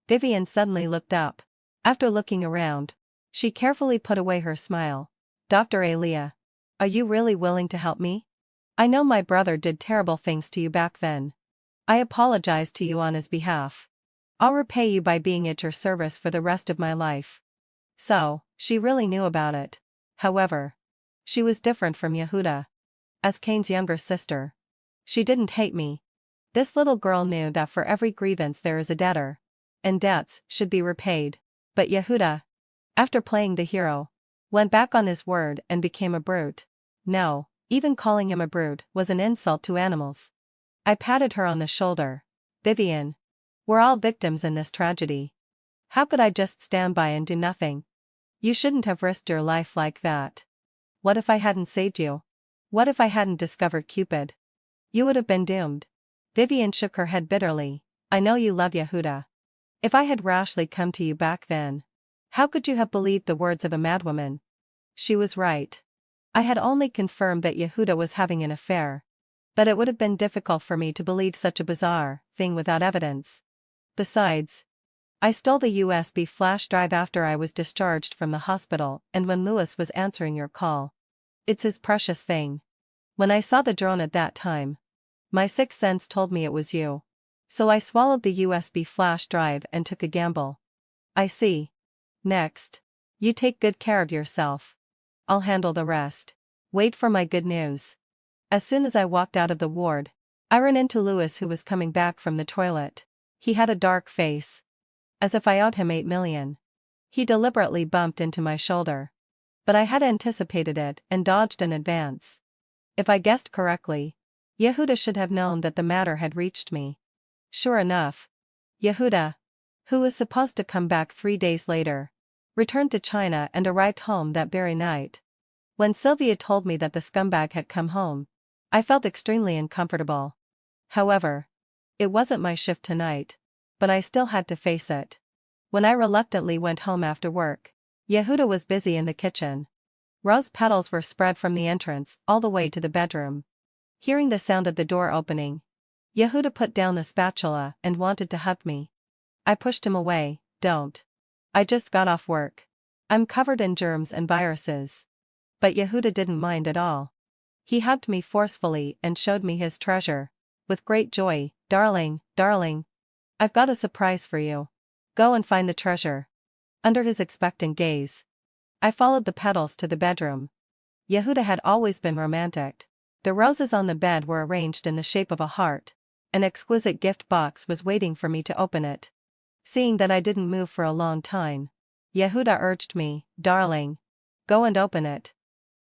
Vivian suddenly looked up. After looking around, she carefully put away her smile. Dr. Aliyah, are you really willing to help me? I know my brother did terrible things to you back then. I apologize to you on his behalf. I'll repay you by being at your service for the rest of my life. So, she really knew about it. However, she was different from Yehuda. As Cain's younger sister, she didn't hate me. This little girl knew that for every grievance there is a debtor, and debts should be repaid. But Yehuda, after playing the hero, went back on his word and became a brute. No, even calling him a brute was an insult to animals. I patted her on the shoulder. Vivian. We're all victims in this tragedy. How could I just stand by and do nothing? You shouldn't have risked your life like that. What if I hadn't saved you? What if I hadn't discovered Cupid? You would have been doomed. Vivian shook her head bitterly. I know you love Yehuda. If I had rashly come to you back then, how could you have believed the words of a madwoman? She was right. I had only confirmed that Yehuda was having an affair. But it would have been difficult for me to believe such a bizarre thing without evidence. Besides, I stole the USB flash drive after I was discharged from the hospital and when Lewis was answering your call. It's his precious thing. When I saw the drone at that time, my sixth sense told me it was you. So I swallowed the USB flash drive and took a gamble. I see. Next. You take good care of yourself. I'll handle the rest. Wait for my good news. As soon as I walked out of the ward, I ran into Lewis who was coming back from the toilet. He had a dark face. As if I owed him 8 million. He deliberately bumped into my shoulder. But I had anticipated it and dodged in advance. If I guessed correctly, Yehuda should have known that the matter had reached me. Sure enough, Yehuda, who was supposed to come back 3 days later, returned to China and arrived home that very night. When Sylvia told me that the scumbag had come home, I felt extremely uncomfortable. However, it wasn't my shift tonight, but I still had to face it. When I reluctantly went home after work, Yehuda was busy in the kitchen. Rose petals were spread from the entrance all the way to the bedroom. Hearing the sound of the door opening, Yehuda put down the spatula and wanted to hug me. I pushed him away. Don't. I just got off work. I'm covered in germs and viruses. But Yehuda didn't mind at all. He hugged me forcefully and showed me his treasure. With great joy. Darling, darling. I've got a surprise for you. Go and find the treasure. Under his expectant gaze, I followed the petals to the bedroom. Yehuda had always been romantic. The roses on the bed were arranged in the shape of a heart. An exquisite gift box was waiting for me to open it. Seeing that I didn't move for a long time, Yehuda urged me, darling, go and open it.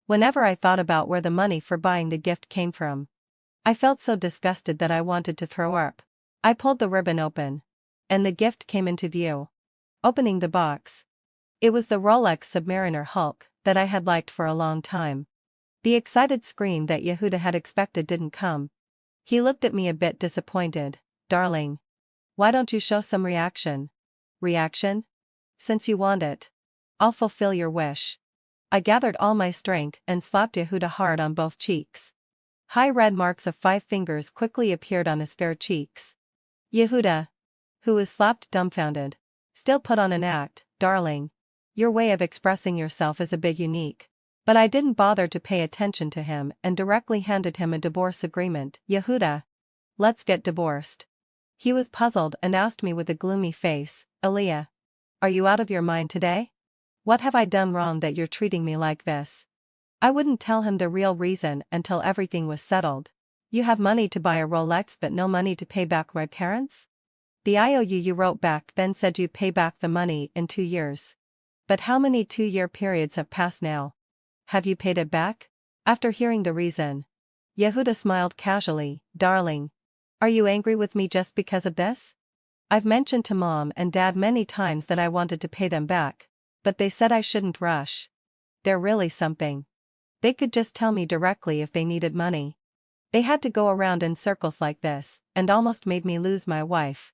Whenever I thought about where the money for buying the gift came from, I felt so disgusted that I wanted to throw up. I pulled the ribbon open, and the gift came into view. Opening the box, it was the Rolex Submariner Hulk that I had liked for a long time. The excited scream that Yehuda had expected didn't come. He looked at me a bit disappointed. Darling, why don't you show some reaction? Reaction? Since you want it, I'll fulfill your wish. I gathered all my strength and slapped Yehuda hard on both cheeks. High red marks of 5 fingers quickly appeared on his fair cheeks. Yehuda, who was slapped dumbfounded, still put on an act. Darling, your way of expressing yourself is a bit unique. But I didn't bother to pay attention to him and directly handed him a divorce agreement. Yehuda, let's get divorced. He was puzzled and asked me with a gloomy face, Aliyah, are you out of your mind today? What have I done wrong that you're treating me like this? I wouldn't tell him the real reason until everything was settled. You have money to buy a Rolex but no money to pay back my parents? The IOU you wrote back then said you'd pay back the money in 2 years. But how many 2-year periods have passed now? Have you paid it back? After hearing the reason, Yehuda smiled casually. Darling, are you angry with me just because of this? I've mentioned to Mom and Dad many times that I wanted to pay them back, but they said I shouldn't rush. They're really something. They could just tell me directly if they needed money. They had to go around in circles like this, and almost made me lose my wife.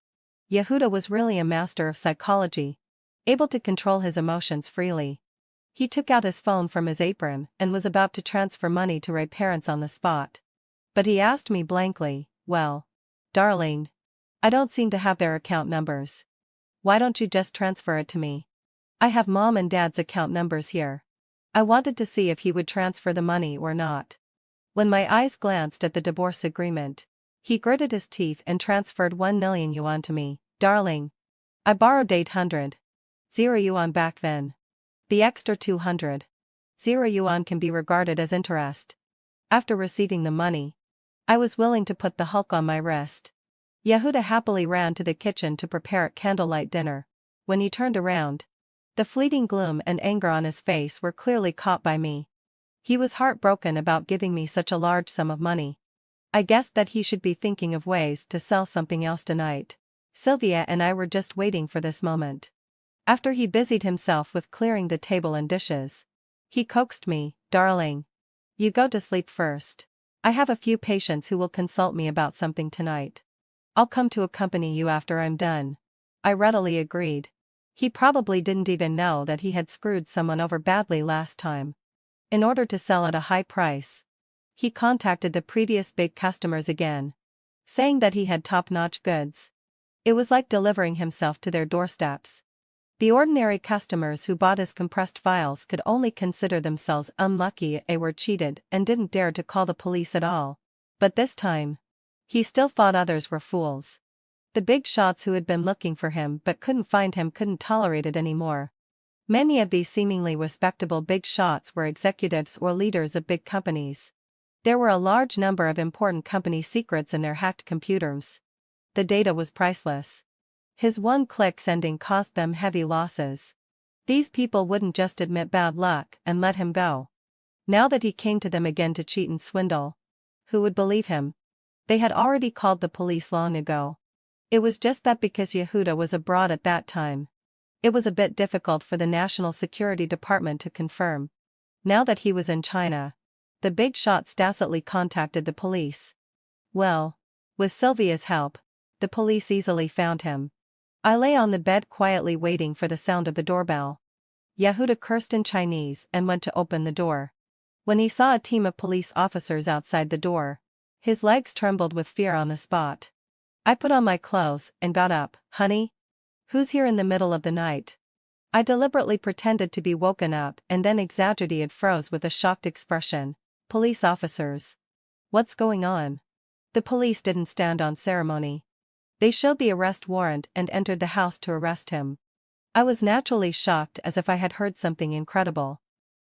Yehuda was really a master of psychology, able to control his emotions freely. He took out his phone from his apron and was about to transfer money to Ray's parents on the spot. But he asked me blankly, well, darling, I don't seem to have their account numbers. Why don't you just transfer it to me? I have Mom and Dad's account numbers here. I wanted to see if he would transfer the money or not. When my eyes glanced at the divorce agreement, he gritted his teeth and transferred 1 million yuan to me. Darling, I borrowed 800,000 yuan back then. The extra 200,000 yuan can be regarded as interest. After receiving the money, I was willing to put the Hulk on my wrist. Yehuda happily ran to the kitchen to prepare a candlelight dinner. When he turned around, the fleeting gloom and anger on his face were clearly caught by me. He was heartbroken about giving me such a large sum of money. I guessed that he should be thinking of ways to sell something else tonight. Sylvia and I were just waiting for this moment. After he busied himself with clearing the table and dishes, he coaxed me, "Darling, you go to sleep first. I have a few patients who will consult me about something tonight. I'll come to accompany you after I'm done." I readily agreed. He probably didn't even know that he had screwed someone over badly last time. In order to sell at a high price, he contacted the previous big customers again, saying that he had top-notch goods. It was like delivering himself to their doorsteps. The ordinary customers who bought his compressed files could only consider themselves unlucky they were cheated and didn't dare to call the police at all. But this time, he still thought others were fools. The big shots who had been looking for him but couldn't find him couldn't tolerate it anymore. Many of these seemingly respectable big shots were executives or leaders of big companies. There were a large number of important company secrets in their hacked computers. The data was priceless. His one-click sending caused them heavy losses. These people wouldn't just admit bad luck and let him go. Now that he came to them again to cheat and swindle, who would believe him? They had already called the police long ago. It was just that because Yehuda was abroad at that time, it was a bit difficult for the National Security Department to confirm. Now that he was in China, the big shots tacitly contacted the police. Well, with Sylvia's help, the police easily found him. I lay on the bed quietly waiting for the sound of the doorbell. Yehuda cursed in Chinese and went to open the door. When he saw a team of police officers outside the door, his legs trembled with fear on the spot. I put on my clothes and got up. "Honey? Who's here in the middle of the night?" I deliberately pretended to be woken up and then exaggerated froze with a shocked expression. "Police officers. What's going on?" The police didn't stand on ceremony. They showed the arrest warrant and entered the house to arrest him. I was naturally shocked as if I had heard something incredible.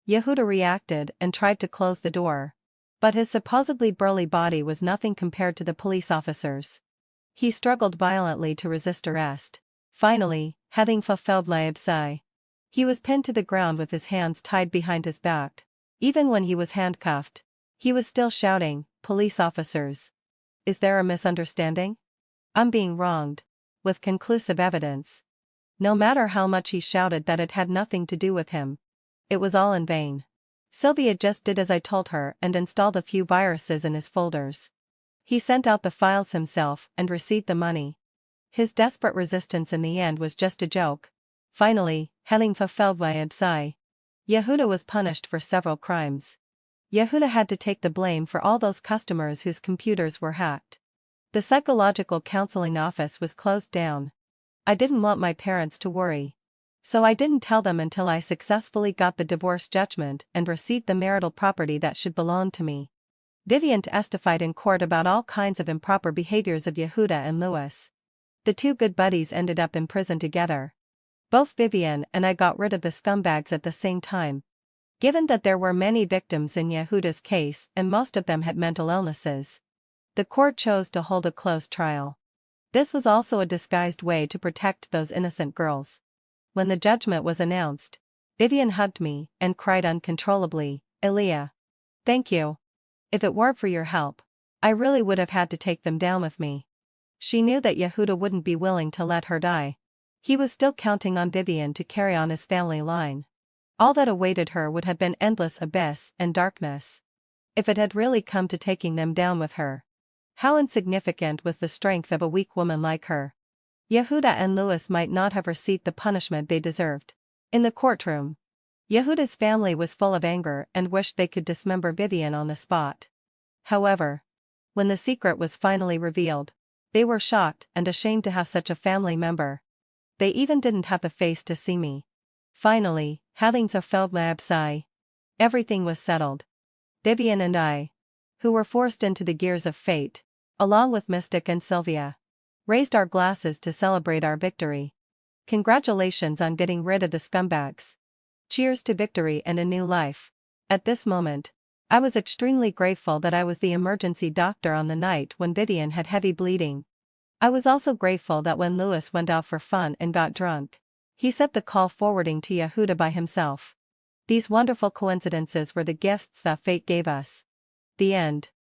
Yehuda reacted and tried to close the door. But his supposedly burly body was nothing compared to the police officers. He struggled violently to resist arrest. Finally, having fulfilled l'objet, he was pinned to the ground with his hands tied behind his back. Even when he was handcuffed, he was still shouting, "Police officers. Is there a misunderstanding? I'm being wronged," with conclusive evidence. No matter how much he shouted that it had nothing to do with him, it was all in vain. Sylvia just did as I told her and installed a few viruses in his folders. He sent out the files himself and received the money. His desperate resistance in the end was just a joke. Finally, having fulfilled l'objet, Yehuda was punished for several crimes. Yehuda had to take the blame for all those customers whose computers were hacked. The psychological counseling office was closed down. I didn't want my parents to worry. So I didn't tell them until I successfully got the divorce judgment and received the marital property that should belong to me. Vivian testified in court about all kinds of improper behaviors of Yehuda and Louis. The two good buddies ended up in prison together. Both Vivian and I got rid of the scumbags at the same time. Given that there were many victims in Yehuda's case and most of them had mental illnesses, the court chose to hold a closed trial. This was also a disguised way to protect those innocent girls. When the judgment was announced, Vivian hugged me and cried uncontrollably, "Elia. Thank you. If it weren't for your help, I really would have had to take them down with me." She knew that Yehuda wouldn't be willing to let her die. He was still counting on Vivian to carry on his family line. All that awaited her would have been endless abyss and darkness. If it had really come to taking them down with her, how insignificant was the strength of a weak woman like her. Yehuda and Louis might not have received the punishment they deserved. In the courtroom, Yehuda's family was full of anger and wished they could dismember Vivian on the spot. However, when the secret was finally revealed, they were shocked and ashamed to have such a family member. They even didn't have the face to see me. Finally, having fulfilled l'objet, everything was settled. Vivian and I, who were forced into the gears of fate, along with Mystic and Sylvia, raised our glasses to celebrate our victory. Congratulations on getting rid of the scumbags. Cheers to victory and a new life. At this moment, I was extremely grateful that I was the emergency doctor on the night when Vivian had heavy bleeding. I was also grateful that when Louis went out for fun and got drunk, he set the call forwarding to Yehuda by himself. These wonderful coincidences were the gifts that fate gave us. The end.